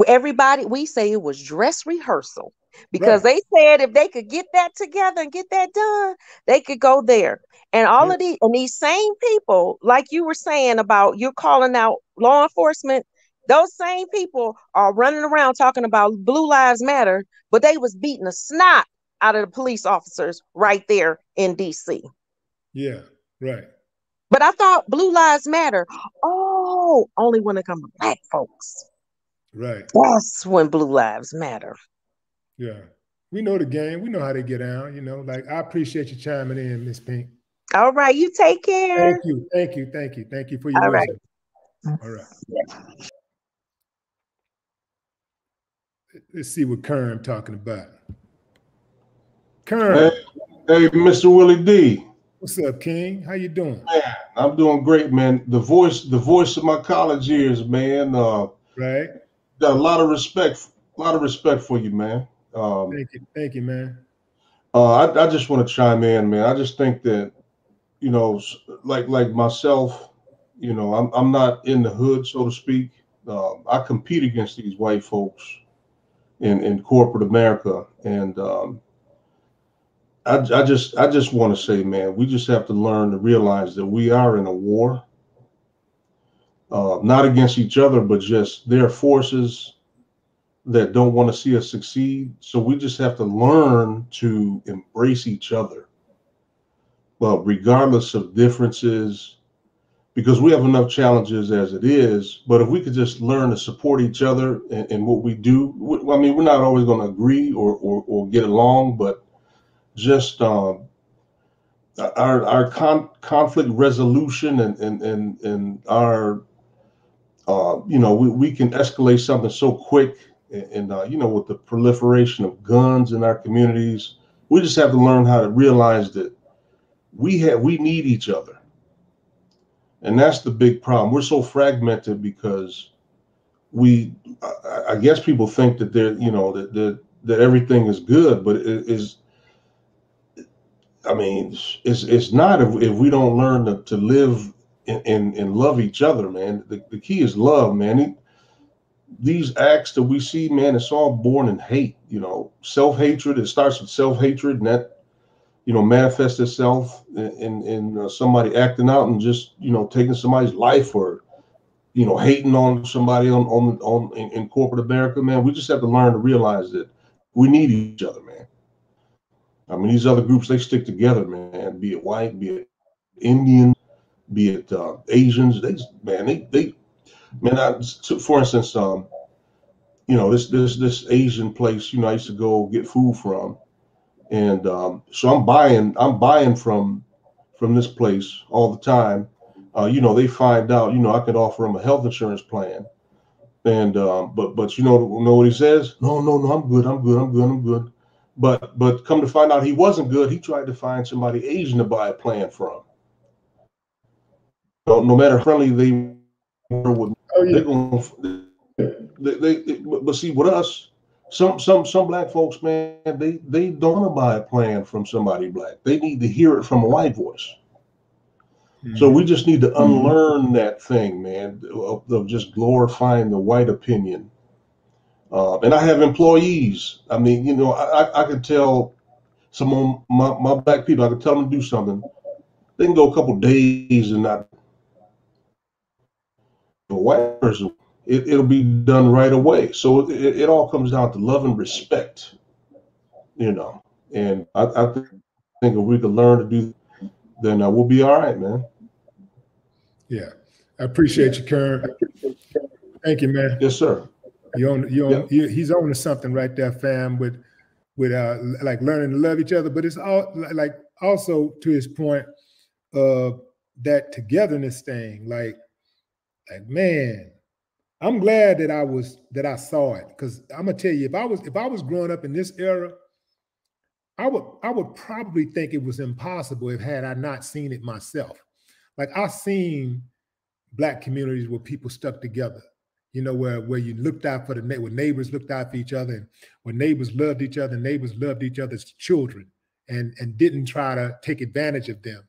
Everybody, we say it was dress rehearsal, because they said if they could get that together and get that done, they could go there. And all of these same people, like you were saying about you're calling out law enforcement, those same people are running around talking about Blue Lives Matter, but they was beating the snot out of the police officers right there in DC. Yeah, right. But I thought Blue Lives Matter. Oh, only when it comes to Black folks. Right. That's when Blue Lives Matter. Yeah. We know the game. We know how they get down, you know. Like, I appreciate you chiming in, Miss Pink. All right, you take care. Thank you. Thank you. Thank you. Thank you for your All right. wisdom. All right. Let's see what Kern talking about. Kern. Hey, Mr. Willie D. What's up, King? How you doing? Man, I'm doing great, man. The voice of my college years, man. Right. Got a lot of respect for you, man. Thank you, man. I just want to chime in, man. I just think that, you know, like myself, you know, I'm not in the hood, so to speak. I compete against these white folks in corporate America, and I just want to say, man, we just have to learn to realize that we are in a war, not against each other, but just there are forces that don't want to see us succeed. So we just have to learn to embrace each other, regardless of differences, because we have enough challenges as it is. But if we could just learn to support each other in what we do, I mean, we're not always going to agree or get along, but just our conflict resolution and our you know, we can escalate something so quick, and you know, with the proliferation of guns in our communities, we just have to learn how to realize that we need each other, and that's the big problem. We're so fragmented because I guess people think that they're, you know, that everything is good, but it is. I mean, it's not if we don't learn to live and love each other, man. The key is love, man. These acts that we see, man, it's all born in hate, you know, self-hatred. It starts with self-hatred, and that, you know, manifests itself in somebody acting out and just, you know, taking somebody's life, or, you know, hating on somebody in corporate America, man. We just have to learn to realize that we need each other, man. I mean, these other groups, they stick together, man, be it white, be it Indian, be it Asians. For instance, you know, this Asian place, you know, I used to go get food from, and so I'm buying from this place all the time. You know, they find out, you know, I could offer them a health insurance plan, and but you know what he says? No, I'm good. But come to find out, he wasn't good. He tried to find somebody Asian to buy a plan from. No matter how friendly they were with, they're going. But see, with us, some black folks, man, they don't want to buy a plan from somebody black. They need to hear it from a white voice. So we just need to unlearn that thing, man, of just glorifying the white opinion. And I have employees. I mean, you know, I could tell some of my black people, I could tell them to do something. They can go a couple days and not. A white person, it'll be done right away. So it all comes down to love and respect, you know. And I think if we could learn to do, then we'll be all right, man. Yeah, I appreciate you, Kern. Thank you, man. Yes, sir. He's on to something right there, fam. With like learning to love each other, but it's all like also to his point of that togetherness thing. Like man, I'm glad that I saw it, because I'm gonna tell you, if I was growing up in this era, I would probably think it was impossible had I not seen it myself. Like, I've seen Black communities where people stuck together, you know, where you looked out for where neighbors looked out for each other, and where neighbors loved each other, neighbors loved each other's children, and didn't try to take advantage of them.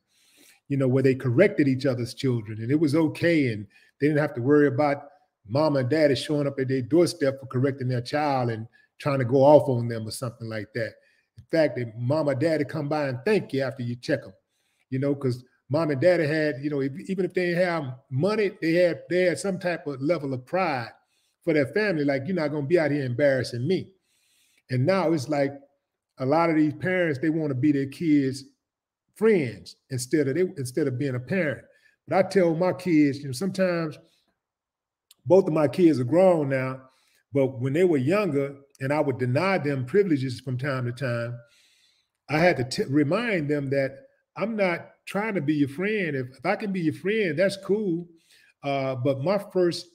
You know, where they corrected each other's children, and it was okay, and they didn't have to worry about mama and daddy showing up at their doorstep for correcting their child and trying to go off on them or something like that. In fact, that mama and daddy come by and thank you after you check them, you know, because mom and daddy had, you know, even if they didn't have money, they had some type of level of pride for their family. Like, you're not going to be out here embarrassing me. And now it's like a lot of these parents, they want to be their kids' friends instead of being a parent. But I tell my kids, sometimes both of my kids are grown now, but when they were younger and I would deny them privileges from time to time, I had to remind them that I'm not trying to be your friend. If I can be your friend, that's cool. But my first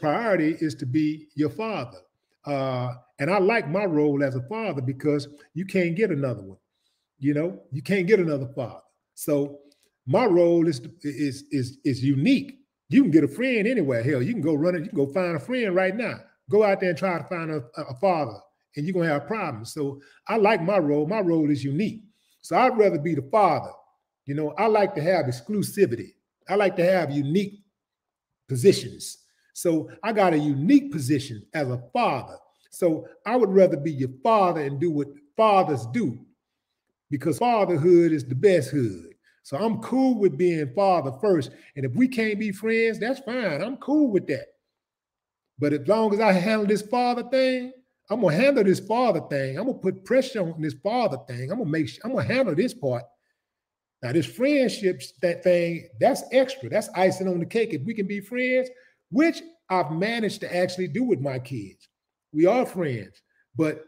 priority is to be your father. And I like my role as a father because you can't get another one. You can't get another father. So my role is unique. You can get a friend anywhere. Hell, you can go run it. You can go find a friend right now. Go out there and try to find a father, and you're going to have problems. So I like my role. My role is unique. So I'd rather be the father. I like to have exclusivity. I like to have unique positions. So I got a unique position as a father. So I would rather be your father and do what fathers do, because fatherhood is the best hood. So I'm cool with being father first. And if we can't be friends, that's fine. I'm cool with that. But as long as I handle this father thing, I'm gonna handle this father thing. I'm gonna put pressure on this father thing. I'm gonna handle this part. Now, this friendships, that thing, that's extra. That's icing on the cake. If we can be friends, which I've managed to actually do with my kids. We are friends. But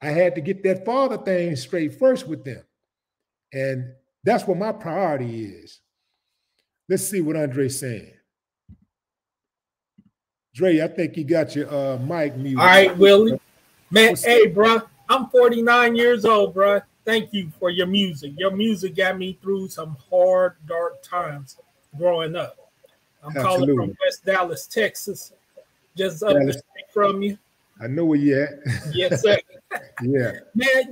I had to get that father thing straight first with them. And that's what my priority is. Let's see what Andre's saying. Dre, I think you got your mic muted. All right, Willie. Man, hey, bro, I'm 49 years old, bro. Thank you for your music. Your music got me through some hard, dark times growing up. I'm calling from West Dallas, Texas, just up the street from you. I know where you at. Yes, sir. Yeah. Man,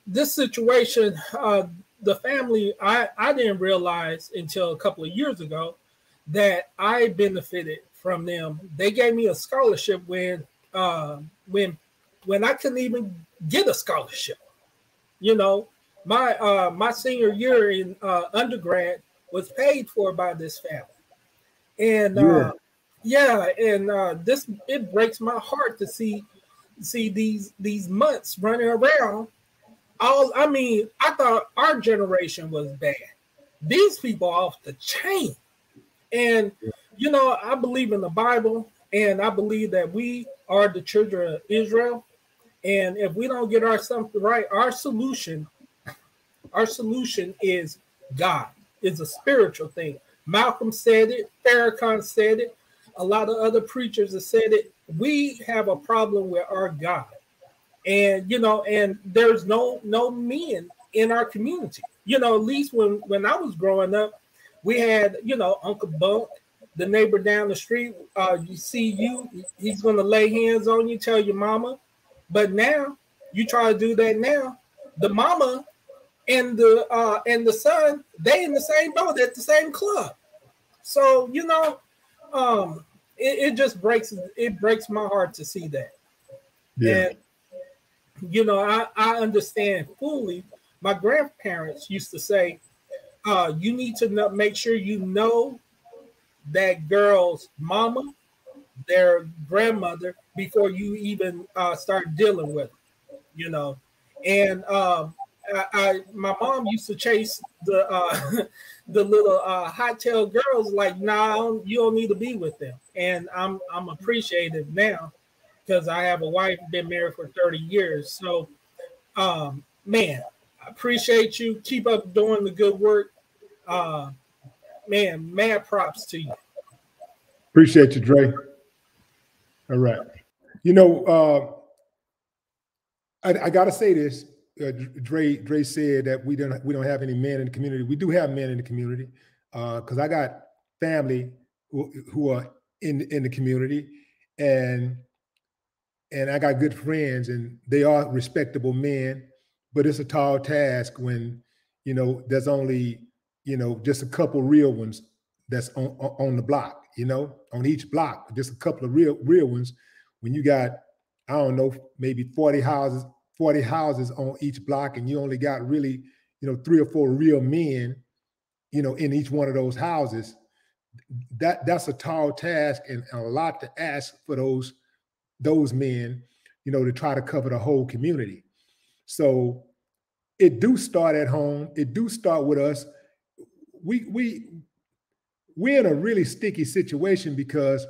this situation, the family, I didn't realize until a couple of years ago that I benefited from them. They gave me a scholarship when I couldn't even get a scholarship. My senior year in undergrad was paid for by this family. And it breaks my heart to see these mutts running around. I thought our generation was bad. These people are off the chain. And I believe in the Bible, and I believe that we are the children of Israel. And if we don't get our something right, our solution is God. It's a spiritual thing. Malcolm said it, Farrakhan said it, a lot of other preachers have said it. We have a problem with our God. And and there's no men in our community. At least when I was growing up, we had, Uncle Bunk, the neighbor down the street. He's gonna lay hands on you, tell your mama. But now you try to do that now. The mama and the son, they in the same boat at the same club. So it just breaks my heart to see that. Yeah. And I understand fully. My grandparents used to say, you need to make sure you know that girl's mama, their grandmother, before you even start dealing with them, And my mom used to chase the the little hot-tailed girls like, nah, you don't need to be with them. And I'm appreciative now because I have a wife, been married for 30 years. So, man, I appreciate you. Keep up doing the good work. Man, mad props to you. Appreciate you, Dre. All right. I got to say this. Dre said that we don't have any men in the community. We do have men in the community because I got family who are in the community, and I got good friends, and they are respectable men. But it's a tall task when there's only just a couple real ones that's on the block. On each block, just a couple of real ones. When you got, I don't know, maybe 40 houses on each block, and you only got really, 3 or 4 real men, in each one of those houses, that's a tall task and a lot to ask for those men, to try to cover the whole community. So it do start at home. It do start with us. We're in a really sticky situation because,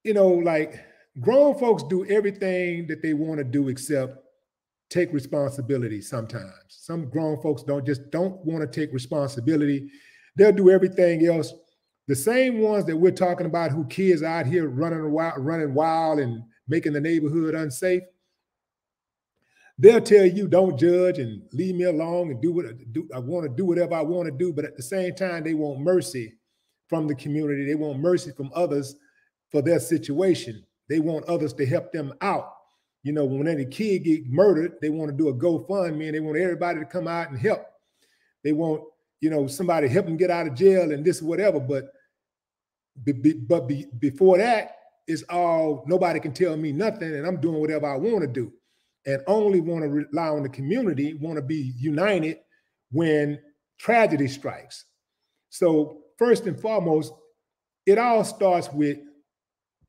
you know, like grown folks do everything that they want to do except take responsibility sometimes. Some grown folks don't want to take responsibility. They'll do everything else. The same ones that we're talking about who kids out here running wild and making the neighborhood unsafe, they'll tell you don't judge and leave me alone and do what I want to do, whatever I want to do. But at the same time, they want mercy from the community. They want mercy from others for their situation. They want others to help them out. You know, when any kid get murdered, they want to do a GoFundMe and they want everybody to come out and help. They want, you know, somebody help them get out of jail and this whatever. But before that, it's all nobody can tell me nothing and I'm doing whatever I want to do. And only want to rely on the community, want to be united when tragedy strikes. So first and foremost, it all starts with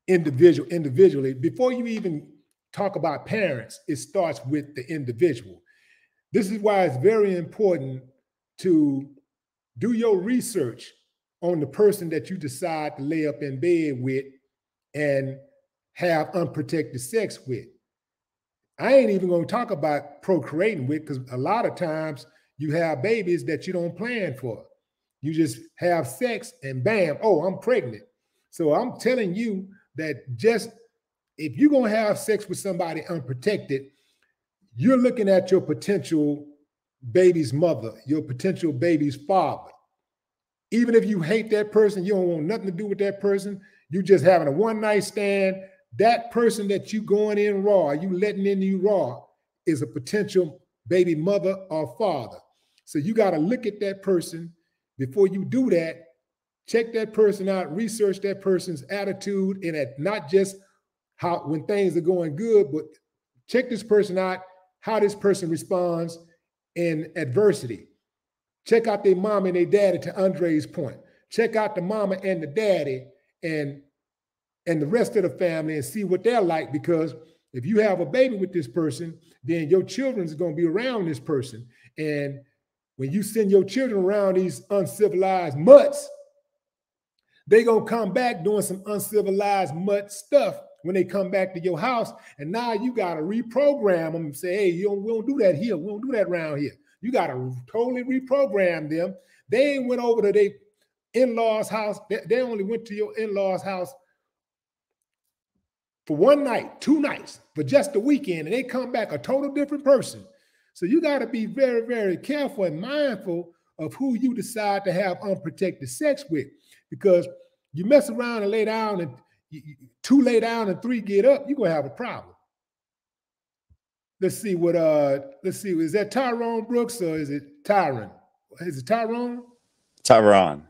individually. Before you even talk about parents, it starts with the individual. This is why it's very important to do your research on the person that you decide to lay up in bed with and have unprotected sex with. I ain't even going to talk about procreating with, because a lot of times you have babies that you don't plan for. You just have sex and bam, oh, I'm pregnant. So I'm telling you that just if you're going to have sex with somebody unprotected, you're looking at your potential baby's mother, your potential baby's father. Even if you hate that person, you don't want nothing to do with that person, you just having a one-night stand, that person that you going in raw, you letting in you raw, is a potential baby mother or father. So you got to look at that person before you do that. Check that person out, research that person's attitude, and at not just how when things are going good, but check this person out, how this person responds in adversity. Check out their mom and their daddy, to Andre's point. Check out the mama and the daddy and the rest of the family and see what they're like, because if you have a baby with this person, then your children's going to be around this person. And when you send your children around these uncivilized mutts, they going to come back doing some uncivilized mutt stuff when they come back to your house. And now you got to reprogram them and say, hey, we don't do that here. We don't do that around here. You got to totally reprogram them. They ain't went over to their in-laws' house. They only went to your in-laws' house for one night, 2 nights, for just a weekend, and they come back a total different person. So you got to be very, very careful and mindful of who you decide to have unprotected sex with, because you mess around and lay down, and 2 lay down and 3 get up, you're going to have a problem. Let's see, is that Tyrone Brooks or is it Tyron? Is it Tyrone? Tyron.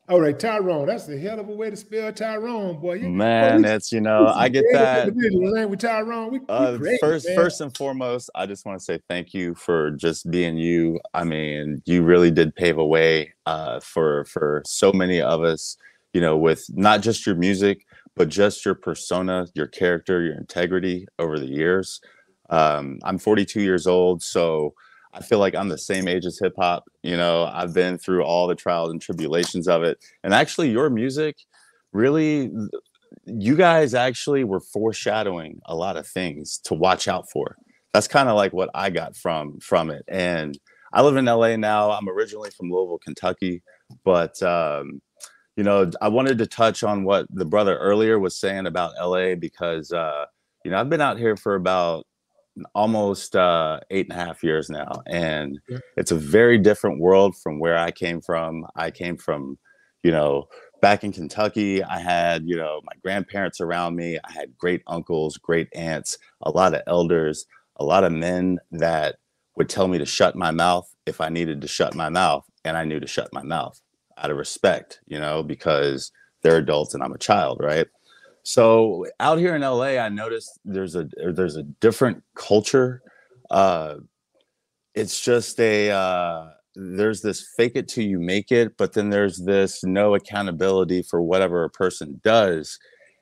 All right, Tyrone. That's a hell of a way to spell Tyrone, boy. Man, it's, you know, I get that. With Tyrone, we first and foremost, I just want to say thank you for just being you. I mean, you really did pave a way for so many of us, you know, with not just your music, but just your persona, your character, your integrity over the years. I'm 42 years old, so I feel like I'm the same age as hip hop. You know, I've been through all the trials and tribulations of it. And actually your music, really, you guys actually were foreshadowing a lot of things to watch out for. That's kind of like what I got from it. And I live in LA now. I'm originally from Louisville, Kentucky, but you know, I wanted to touch on what the brother earlier was saying about LA, because you know, I've been out here for about almost 8.5 years now, and it's a very different world from where I came from. I came from, you know, back in Kentucky. I had, you know, my grandparents around me. I had great uncles, great aunts, a lot of elders, a lot of men that would tell me to shut my mouth if I needed to shut my mouth, and I knew to shut my mouth out of respect, you know, because they're adults and I'm a child, right? So out here in LA, I noticed there's a different culture. It's just there's this fake it till you make it, but then there's this no accountability for whatever a person does.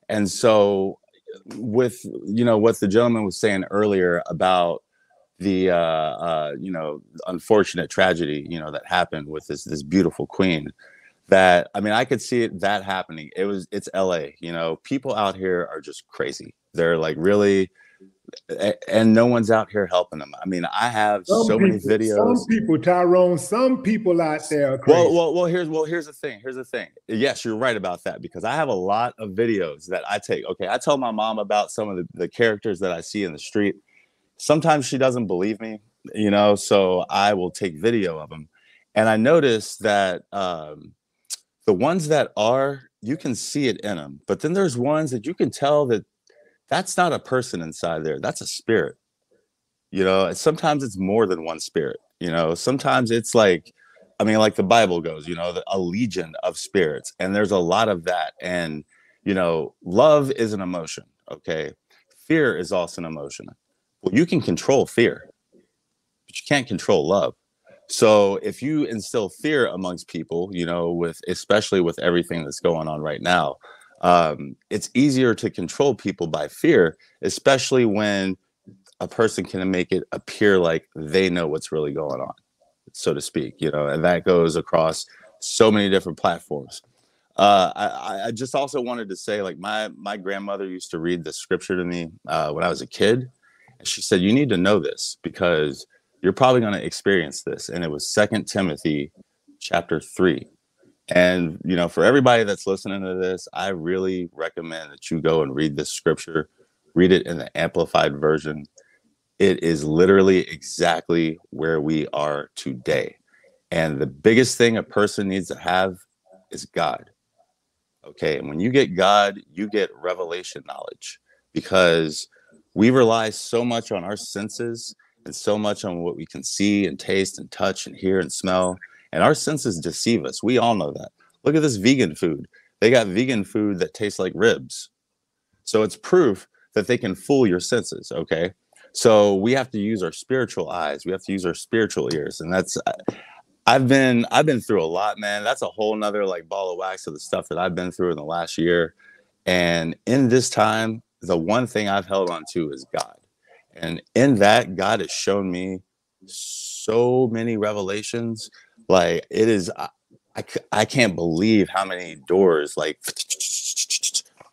And so with, you know, what the gentleman was saying earlier about you know, unfortunate tragedy, you know, that happened with this beautiful queen. That, I mean, I could see that happening. It's LA, you know, people out here are just crazy. They're like really, and no one's out here helping them. I mean, I have so many videos. Some people, Tyrone, some people out there are crazy. Well, here's the thing. Here's the thing. Yes, you're right about that, because I have a lot of videos that I take. Okay, I tell my mom about some of the characters that I see in the street. Sometimes she doesn't believe me, you know, so I will take video of them. And I noticed that the ones that are, you can see it in them, but then there's ones that you can tell that that's not a person inside there. That's a spirit, you know. And sometimes it's more than one spirit, you know. Sometimes it's like, I mean, like the Bible goes, you know, a legion of spirits, and there's a lot of that. And, you know, love is an emotion. Okay. Fear is also an emotion. Well, you can control fear, but you can't control love. So if you instill fear amongst people, you know, especially with everything that's going on right now, it's easier to control people by fear, especially when a person can make it appear like they know what's really going on, so to speak, you know, and that goes across so many different platforms. I just also wanted to say, like, my grandmother used to read the scripture to me when I was a kid. And she said, you need to know this because you're probably going to experience this. And it was 2 Timothy chapter 3. And, you know, for everybody that's listening to this, I really recommend that you go and read this scripture, read it in the amplified version. It is literally exactly where we are today. And the biggest thing a person needs to have is God. Okay. And when you get God, you get revelation knowledge, because we rely so much on our senses and so much on what we can see and taste and touch and hear and smell. And our senses deceive us. We all know that. Look at this vegan food. They got vegan food that tastes like ribs. So it's proof that they can fool your senses. Okay. So we have to use our spiritual eyes. We have to use our spiritual ears. And that's, I've been through a lot, man. That's a whole nother like ball of wax of the stuff that I've been through in the last year. And in this time, the one thing I've held on to is God. And in that, God has shown me so many revelations. Like, it is, I can't believe how many doors like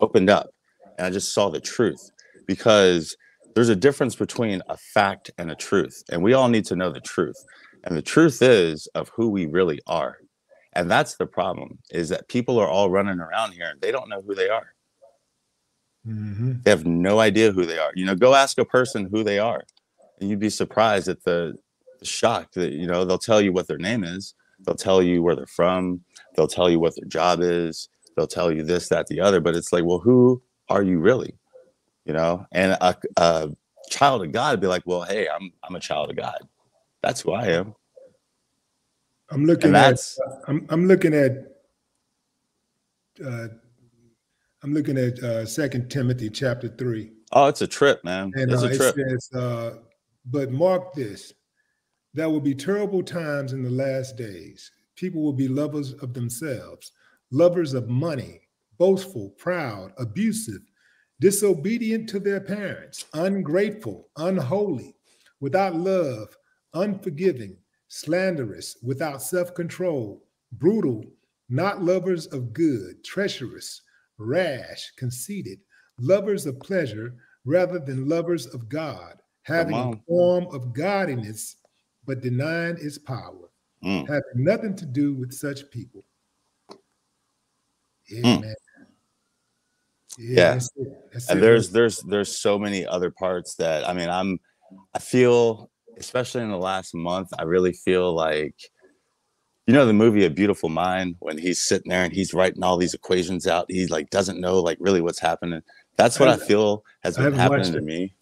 opened up. And I just saw the truth, because there's a difference between a fact and a truth. And we all need to know the truth. And the truth is of who we really are. And that's the problem, is that people are all running around here and they don't know who they are. Mm-hmm. They have no idea who they are. You know, go ask a person who they are, and you'd be surprised at the shock that, you know, they'll tell you what their name is. They'll tell you where they're from. They'll tell you what their job is. They'll tell you this, that, the other. But it's like, well, who are you really? You know, and a child of God would be like, well, hey, I'm a child of God. That's who I am. I'm looking at 2 Timothy chapter 3. Oh, it's a trip, man. And it's a trip. It says, but mark this, there will be terrible times in the last days. People will be lovers of themselves, lovers of money, boastful, proud, abusive, disobedient to their parents, ungrateful, unholy, without love, unforgiving, slanderous, without self-control, brutal, not lovers of good, treacherous, rash, conceited, lovers of pleasure rather than lovers of God, having a form of godliness, but denying its power, having nothing to do with such people. Yeah, man. Yeah. That's and there's so many other parts that, I mean, I feel, especially in the last month, I really feel like, you know, the movie A Beautiful Mind, when he's sitting there and he's writing all these equations out, he like doesn't know like really what's happening. That's what I feel has been happening to me.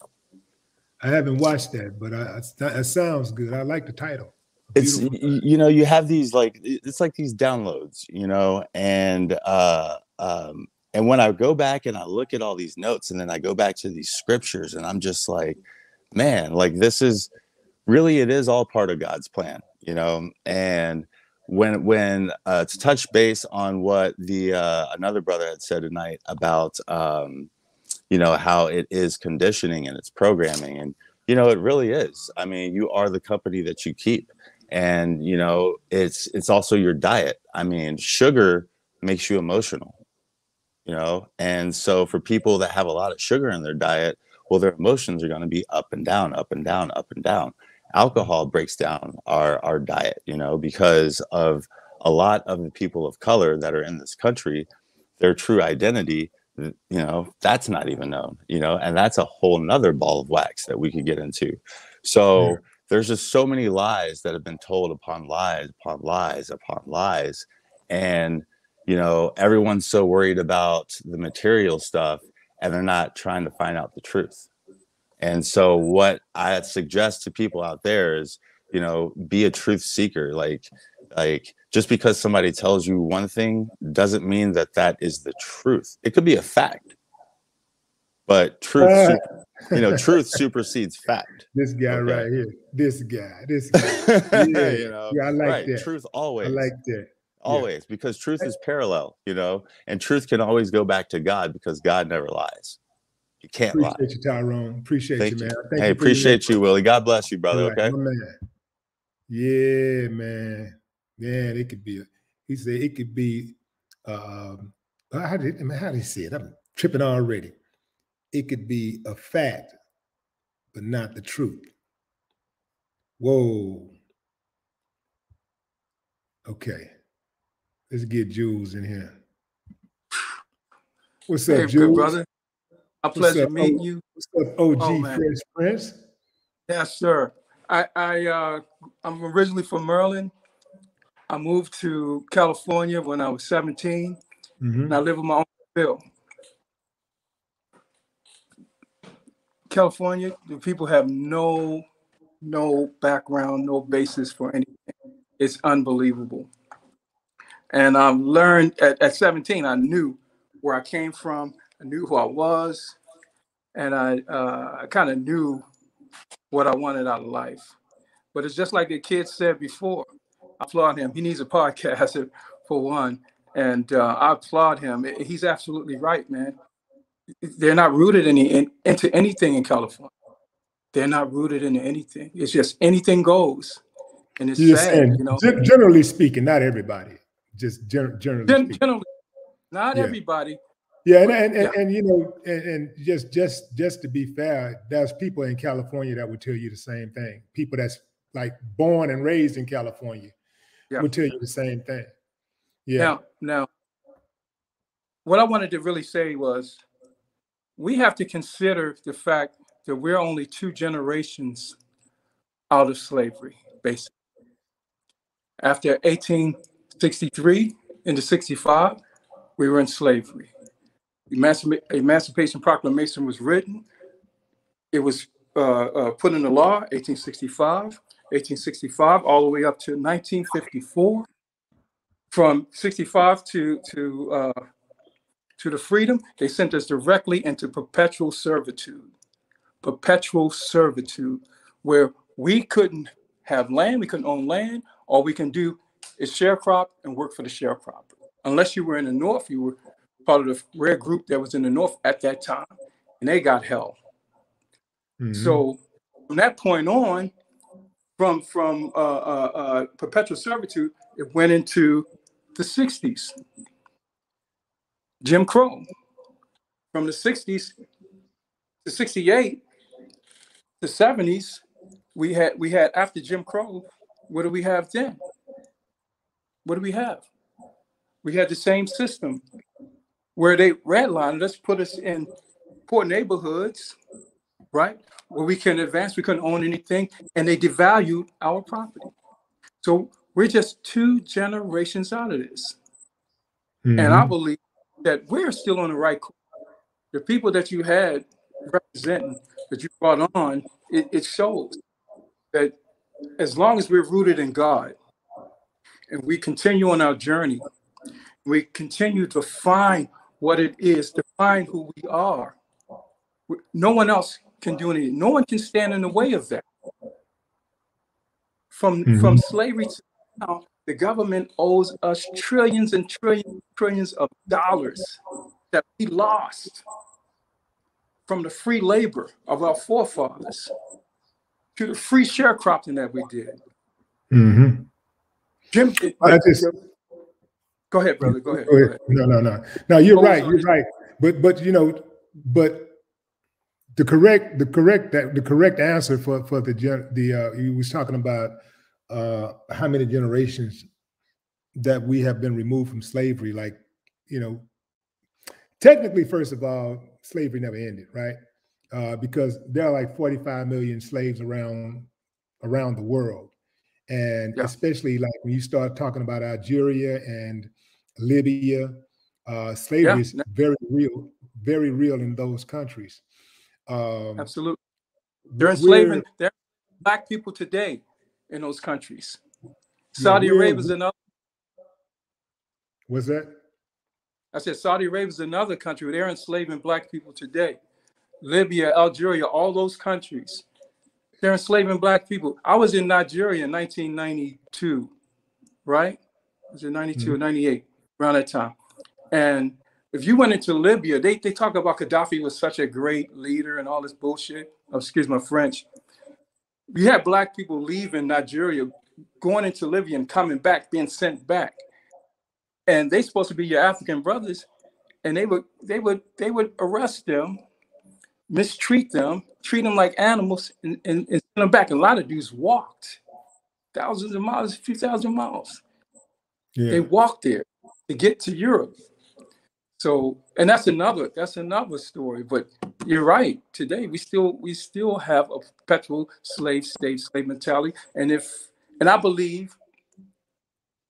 I haven't watched that, but it sounds good. I like the title. It's, you know, you have these like, it's like these downloads, you know, and when I go back and I look at all these notes, and then I go back to these scriptures, and I'm just like, man, like this is really, it is all part of God's plan, you know. And when to touch base on what the another brother had said tonight about you know, how it is conditioning and it's programming, and You know, it really is. I mean, you are the company that you keep. And, you know, it's also your diet. I mean, sugar makes you emotional, you know? And so for people that have a lot of sugar in their diet, well, their emotions are going to be up and down, up and down, up and down. Alcohol breaks down our diet, you know, because of a lot of the people of color that are in this country, their true identity, you know, that's not even known, you know, and that's a whole nother ball of wax that we could get into. So there's just so many lies that have been told upon lies, upon lies, upon lies. And, you know, everyone's so worried about the material stuff and they're not trying to find out the truth. And so what I suggest to people out there is, you know, be a truth seeker. Like just because somebody tells you one thing doesn't mean that that is the truth. It could be a fact, but truth, you know, truth supersedes fact. This guy right here, this guy. Yeah, you know, yeah, I like that. Truth always. I like that. Always, because truth is parallel, you know, and truth can always go back to God because God never lies. You can't lie. Appreciate you, Tyrone. Appreciate you, man. Thank Hey, you appreciate you, Willie. God bless you, brother. Right, okay. Man. Yeah, man. Man, it could be. He said it could be. How did he say it? I'm tripping already. It could be a fact, but not the truth. Whoa. Okay. Let's get Jules in here. What's up, Jules? Good brother. A pleasure meeting you. What's up, OG Fresh Prince? Yes, sir. I'm originally from Maryland. I moved to California when I was 17, and I live with my own bill. California, the people have no background, no basis for anything. It's unbelievable. And I've learned at 17, I knew where I came from, I knew who I was, and I kind of knew what I wanted out of life. But it's just like the kid said before. I applaud him. He needs a podcast for one. And I applaud him. He's absolutely right, man. They're not rooted into anything in California. They're not rooted into anything. It's just anything goes. And it's sad, saying, you know. Generally speaking, not everybody. Just generally speaking. Generally, not everybody. Yeah, and you know, and just to be fair, there's people in California that would tell you the same thing. People that's like born and raised in California would tell you the same thing. Yeah. Now, what I wanted to really say was, we have to consider the fact that we're only 2 generations out of slavery, basically. After 1863 into 65, we were in slavery. Emancipation Proclamation was written. It was put into law 1865, all the way up to 1954. From 65 to the freedom, they sent us directly into perpetual servitude, where we couldn't have land, we couldn't own land. All we can do is sharecrop and work for the sharecropper. Unless you were in the North, you were part of the rare group that was in the North at that time, and they got hell. So from that point on, from perpetual servitude, it went into the 60s. Jim Crow. From the 60s to 68, the 70s, we had after Jim Crow, what do we have then? What do we have? We had the same system where they redlined us, put us in poor neighborhoods, right? Where we couldn't advance, we couldn't own anything, and they devalued our property. So we're just 2 generations out of this. And I believe that we're still on the right course. The people that you had representing, that you brought on, it shows that as long as we're rooted in God and we continue on our journey, we continue to find what it is, to find who we are. No one else can do anything. No one can stand in the way of that. From slavery to now, the government owes us trillions and trillions of dollars that we lost from the free labor of our forefathers. to the free sharecropping that we did. Mm-hmm. Go ahead, brother. Go ahead. No, you're right. You're right. But you know, but the correct answer for you was talking about how many generations that we have been removed from slavery. Like, you know, technically, first of all, slavery never ended, right? Because there are like 45 million slaves around the world. And especially like when you start talking about Algeria and Libya, slavery is very real in those countries. Absolutely. They're enslaving Black people today in those countries. Saudi Arabia is another. What's that? I said Saudi Arabia is another country where they're enslaving Black people today. Libya, Algeria, all those countries, they're enslaving Black people. I was in Nigeria in 1992, right? Was it 92 or 98, around that time? And if you went into Libya, they talk about Gaddafi was such a great leader and all this bullshit. Oh, excuse my French. You had Black people leaving Nigeria, going into Libya and coming back, being sent back. And they supposed to be your African brothers, and they would arrest them, mistreat them, treat them like animals, and send them back. And a lot of dudes walked thousands of miles, a few thousand miles. Yeah. They walked there to get to Europe. So, and that's another story. But you're right. Today we still have a perpetual slave state, slave mentality. And I believe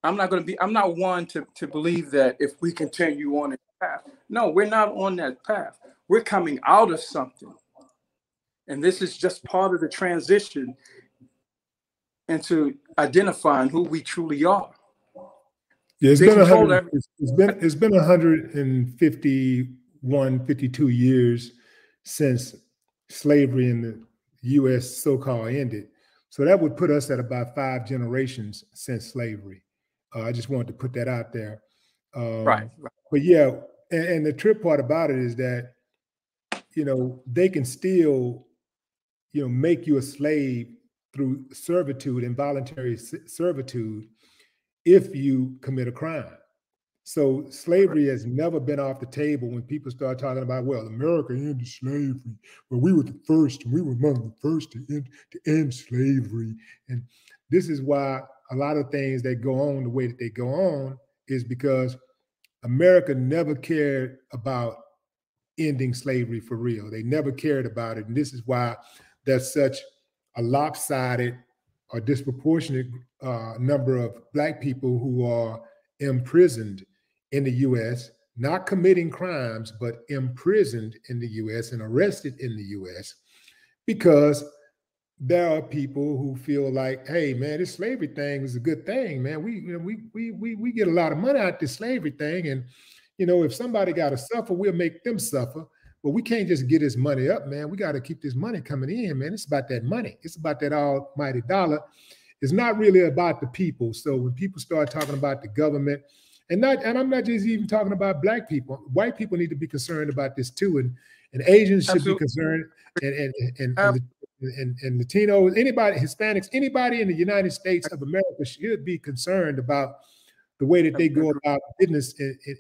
I'm not one to believe that if we continue on that path. No, we're not on that path. We're coming out of something. And this is just part of the transition into identifying who we truly are. Yeah, it's been 152 years since slavery in the U.S. so-called ended. So that would put us at about 5 generations since slavery. I just wanted to put that out there. Right. But yeah, and the trip part about it is that, you know, they can still, you know, make you a slave through servitude, involuntary servitude, if you commit a crime. So slavery has never been off the table when people start talking about, well, America ended slavery, but we were the first, and we were among the first to end slavery. And this is why a lot of things that go on the way that they go on is because America never cared about ending slavery for real. They never cared about it. And this is why there's such a lopsided or disproportionate number of Black people who are imprisoned in the U.S., not committing crimes, but imprisoned in the U.S. and arrested in the U.S. because there are people who feel like, hey, man, this slavery thing is a good thing, man. We get a lot of money out this slavery thing, and you know, if somebody got to suffer, we'll make them suffer. But we can't just get this money up, man. We got to keep this money coming in, man. It's about that money. It's about that almighty dollar. It's not really about the people. So when people start talking about the government, and I'm not just even talking about Black people, white people need to be concerned about this too, and Asians should be concerned, and Latinos, anybody, Hispanics, anybody in the United States of America should be concerned about the way that they go about business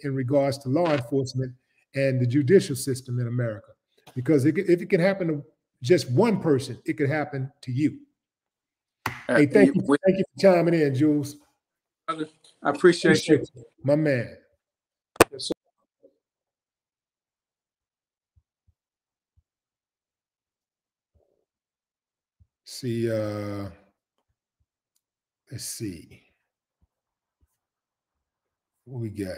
in regards to law enforcement and the judicial system in America. Because if it can happen to just one person, it could happen to you. Hey, thank you for chiming in, Jules. I appreciate you. My man. Yes, sir. See, let's see. What we got?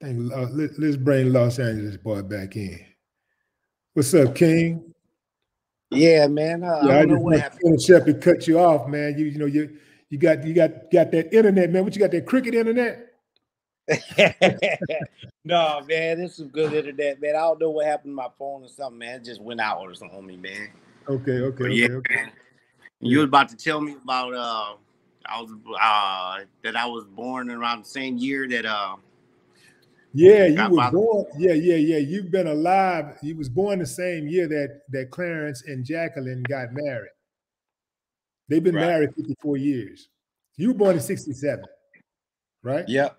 Let's bring Los Angeles boy back in. What's up, King? Yeah, man. I don't know what happened. Shepard cut you off, man. You know you got that internet, man. What you got, that cricket internet? No, man, this is good internet, man. I don't know what happened to my phone or something, man. It just went out or something on me, man. Okay. Man. You was about to tell me about that I was born around the same year that yeah, you were born. Yeah. You've been alive. You was born the same year that Clarence and Jacqueline got married. They've been married 54 years. You were born in 67, right? Yep.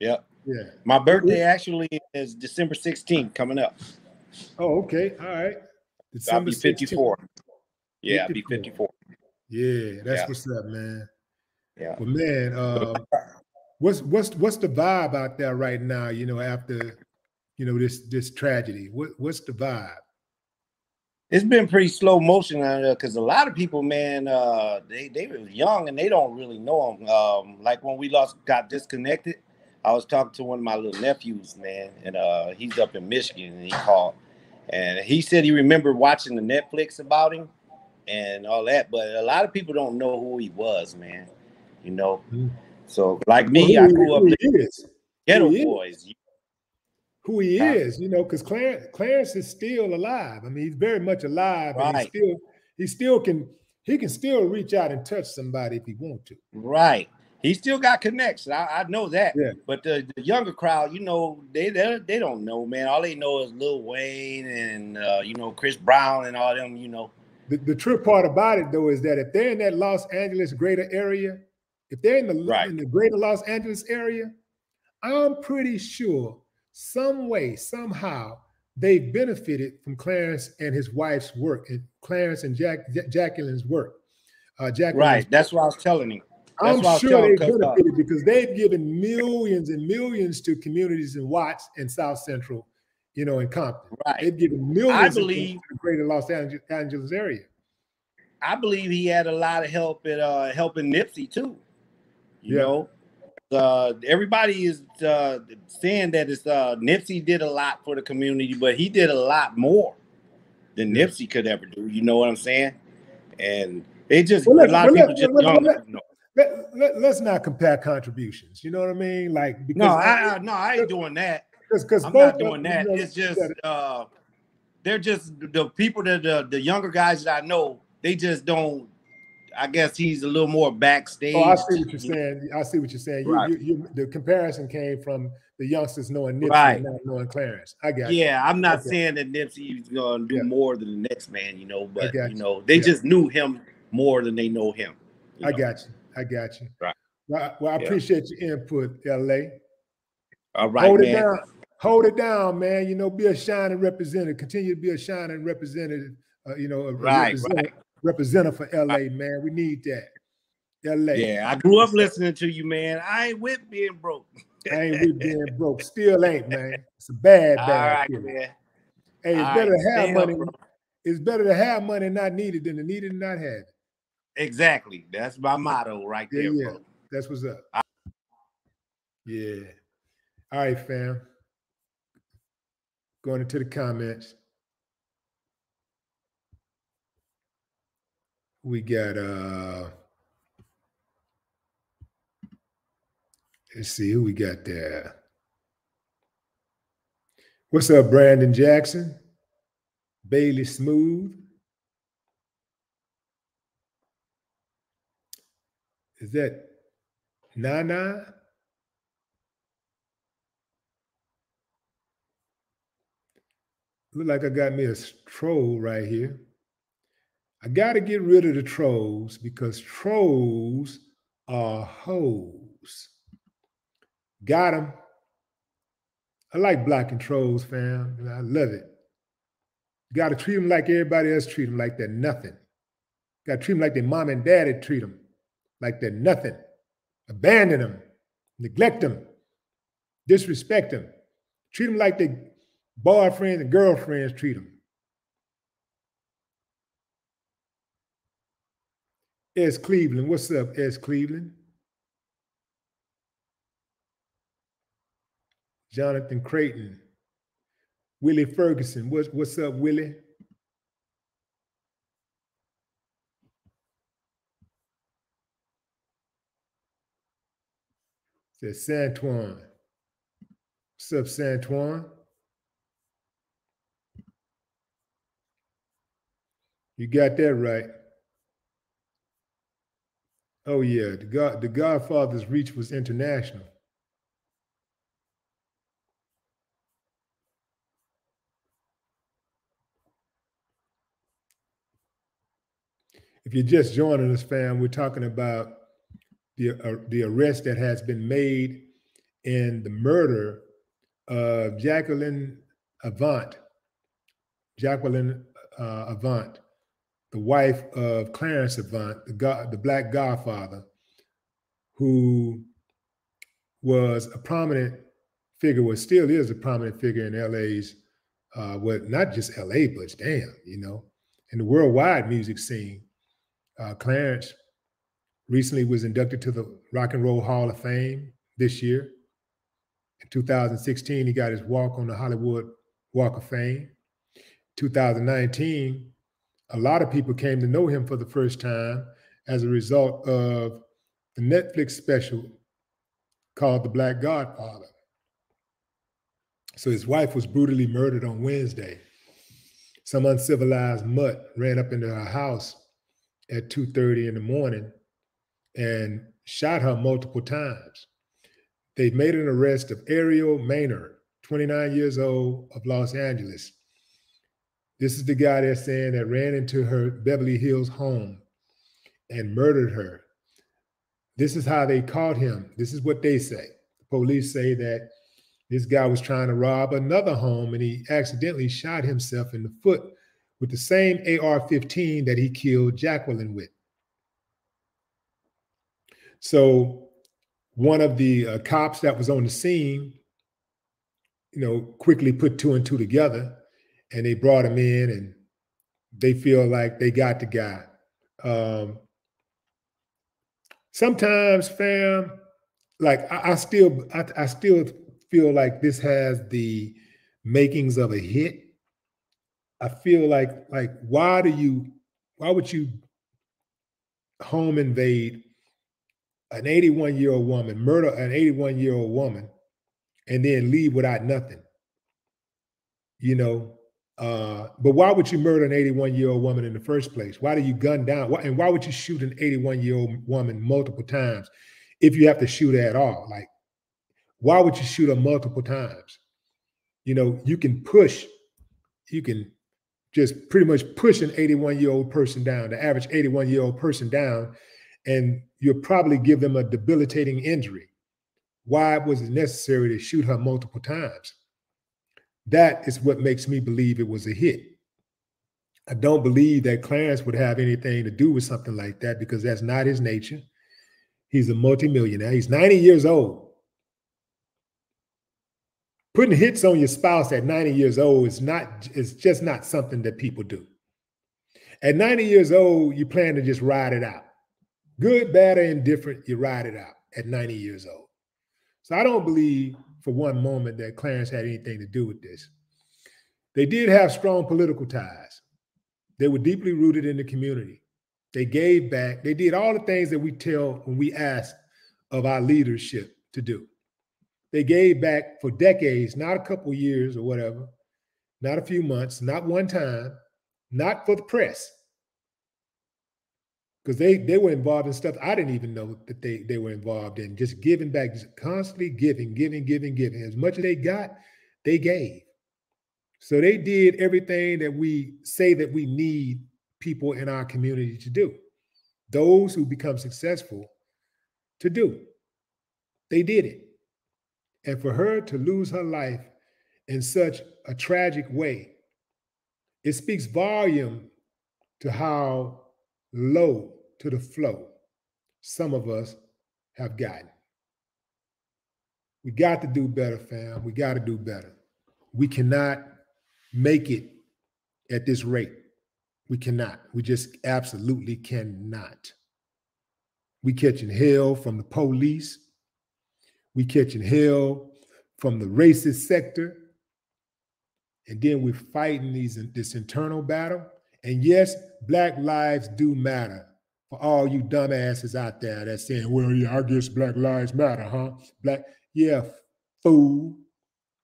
Yep. Yeah. My birthday actually is December 16th coming up. Oh, okay. All right. I'll be 54. 16th. Yeah, I'll be 54. Yeah, that's what's up, man. Yeah. Well, man, what's the vibe out there right now, you know, after, you know, this tragedy? What's the vibe? It's been pretty slow motion because a lot of people, man, they were young and they don't really know him. Like when we got disconnected, I was talking to one of my little nephews, man, and he's up in Michigan, and he called, and he said he remembered watching the Netflix about him and all that, but a lot of people don't know who he was, man. You know, so like me, I grew up listening to Ghetto Boys. Who he is, you know, because Clarence is still alive. I mean, he's very much alive, and he can still reach out and touch somebody if he wants to. Right. He still got connections. I know that. Yeah. But the younger crowd, you know, they don't know, man. All they know is Lil Wayne and you know, Chris Brown and all them, you know. The trip part about it though is that if they're in that Los Angeles greater area, if they're in the greater Los Angeles area, I'm pretty sure some way, somehow, they benefited from Clarence and his wife's work, and Clarence and Jacqueline's work. Right, that's what I was telling him. I'm sure they benefited because they've given millions and millions to communities in Watts and South Central, you know, in Compton. Right. They've given millions to the greater Los Angeles area. I believe he had a lot of help at helping Nipsey too. You know. Everybody is saying that it's Nipsey did a lot for the community, but he did a lot more than Nipsey could ever do. You know what I'm saying? And it just a lot of people just don't know. Let's not compare contributions. You know what I mean? Like because I ain't doing that. Because I'm not doing that. It's just they're just the people that the younger guys that I know. They just don't. I guess he's a little more backstage. Oh, I see what you're saying. I see what you're saying. You, the comparison came from the youngsters knowing Nipsey and not knowing Clarence. I got you. Yeah, I'm not saying that Nipsey is going to do more than the next man, you know, but, you know, they just knew him more than they know him. I got you. I got you. Right. Well, I appreciate your input, LA. All right, man. Hold it down, man. You know, be a shining representative. Continue to be a shining representative, you know, representative for LA, man. We need that. LA. Yeah, I grew up listening to you, man. I ain't with being broke. I ain't with being broke. Still ain't, man. It's a bad All right, feeling. man. Hey, it's better to have money. It's better to have money and not need it than to need it and not have it. Exactly. That's my motto right there, bro. That's what's up. Yeah. All right, fam. Going into the comments. We got let's see who we got there. What's up, Brandon Jackson? Bailey Smooth. Is that Nana? Look like I got me a troll right here. I got to get rid of the trolls because trolls are hoes. Got them. I like blocking trolls, fam. I love it. You got to treat them like everybody else treat them, like they're nothing. Got to treat them like their mom and daddy treat them, like they're nothing. Abandon them, neglect them, disrespect them. Treat them like their boyfriends and girlfriends treat them. S. Cleveland, what's up, S. Cleveland? Jonathan Creighton. Willie Ferguson, what's up, Willie? Says Santuan. What's up, Santuan? You got that right. Oh yeah, the Godfather's reach was international. If you're just joining us, fam, we're talking about the arrest that has been made in the murder of Jacqueline Avant. Jacqueline Avant, the wife of Clarence Avant, the Black Godfather, who was a prominent figure, well, still is a prominent figure in LA's, well, not just LA, but damn, you know, in the worldwide music scene. Clarence recently was inducted to the Rock and Roll Hall of Fame this year. In 2016, he got his walk on the Hollywood Walk of Fame. 2019, a lot of people came to know him for the first time as a result of the Netflix special called The Black Godfather. So his wife was brutally murdered on Wednesday. Some uncivilized mutt ran up into her house at 2:30 in the morning and shot her multiple times. They've made an arrest of Ariel Maynard, 29 years old, of Los Angeles. This is the guy they're saying that ran into her Beverly Hills home and murdered her. This is how they caught him. This is what they say. The police say that this guy was trying to rob another home and he accidentally shot himself in the foot with the same AR-15 that he killed Jacqueline with. So one of the cops that was on the scene, you know, quickly put two and two together, and they brought him in and they feel like they got the guy. Sometimes, fam, like I still feel like this has the makings of a hit. I feel like why would you home invade an 81-year-old woman, murder an 81-year-old woman, and then leave without nothing? You know, but why would you murder an 81-year-old woman in the first place? Why do you gun down? And why would you shoot an 81-year-old woman multiple times if you have to shoot her at all? Like, why would you shoot her multiple times? You know, you can just pretty much push an 81-year-old person down, the average 81-year-old person down, and you'll probably give them a debilitating injury. Why was it necessary to shoot her multiple times? That is what makes me believe it was a hit. I don't believe that Clarence would have anything to do with something like that because that's not his nature. He's a multimillionaire. He's 90 years old. Putting hits on your spouse at 90 years old is just not something that people do. At 90 years old, you plan to just ride it out. Good, bad, or indifferent, you ride it out at 90 years old. So I don't believe for one moment that Clarence had anything to do with this. They did have strong political ties. They were deeply rooted in the community. They gave back. They did all the things that we tell when we ask of our leadership to do. They gave back for decades, not a couple years or whatever, not a few months, not one time, not for the press. Because they were involved in stuff I didn't even know that they were involved in, just giving back, just constantly giving. As much as they got, they gave. So they did everything that we say that we need people in our community to do. Those who become successful to do. They did it. And for her to lose her life in such a tragic way, it speaks volume to how low to the flow some of us have gotten. We got to do better, fam. We got to do better. We cannot make it at this rate. We cannot. We just absolutely cannot. We catching hell from the police. We catching hell from the racist sector. And then we're fighting this internal battle. And yes, Black lives do matter. For all you dumbasses out there that's saying, well, yeah, I guess Black lives matter, huh? Yeah, fool.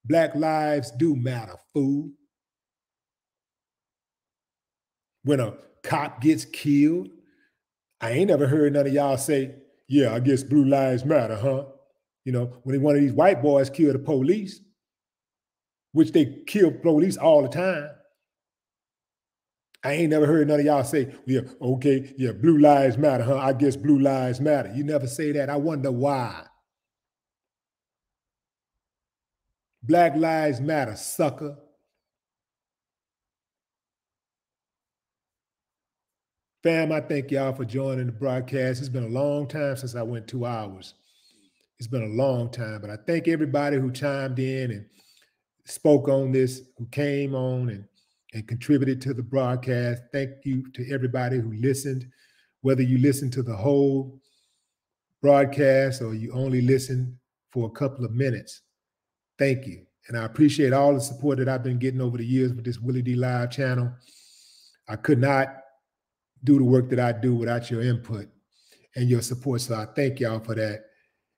Black lives do matter, fool. When a cop gets killed, I ain't never heard none of y'all say, yeah, I guess blue lives matter, huh? You know, when one of these white boys kill the police, which they kill police all the time, I ain't never heard none of y'all say, yeah, okay, yeah, blue lives matter, huh? I guess blue lives matter. You never say that. I wonder why. Black lives matter, sucker. Fam, I thank y'all for joining the broadcast. It's been a long time since I went 2 hours. It's been a long time, but I thank everybody who chimed in and spoke on this, who came on and contributed to the broadcast. Thank you to everybody who listened, whether you listened to the whole broadcast or you only listened for a couple of minutes. Thank you. And I appreciate all the support that I've been getting over the years with this Willie D Live channel. I could not do the work that I do without your input and your support. So I thank y'all for that.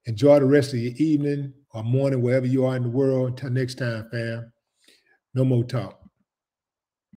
Enjoy the rest of your evening or morning, wherever you are in the world. Until next time, fam. No more talk.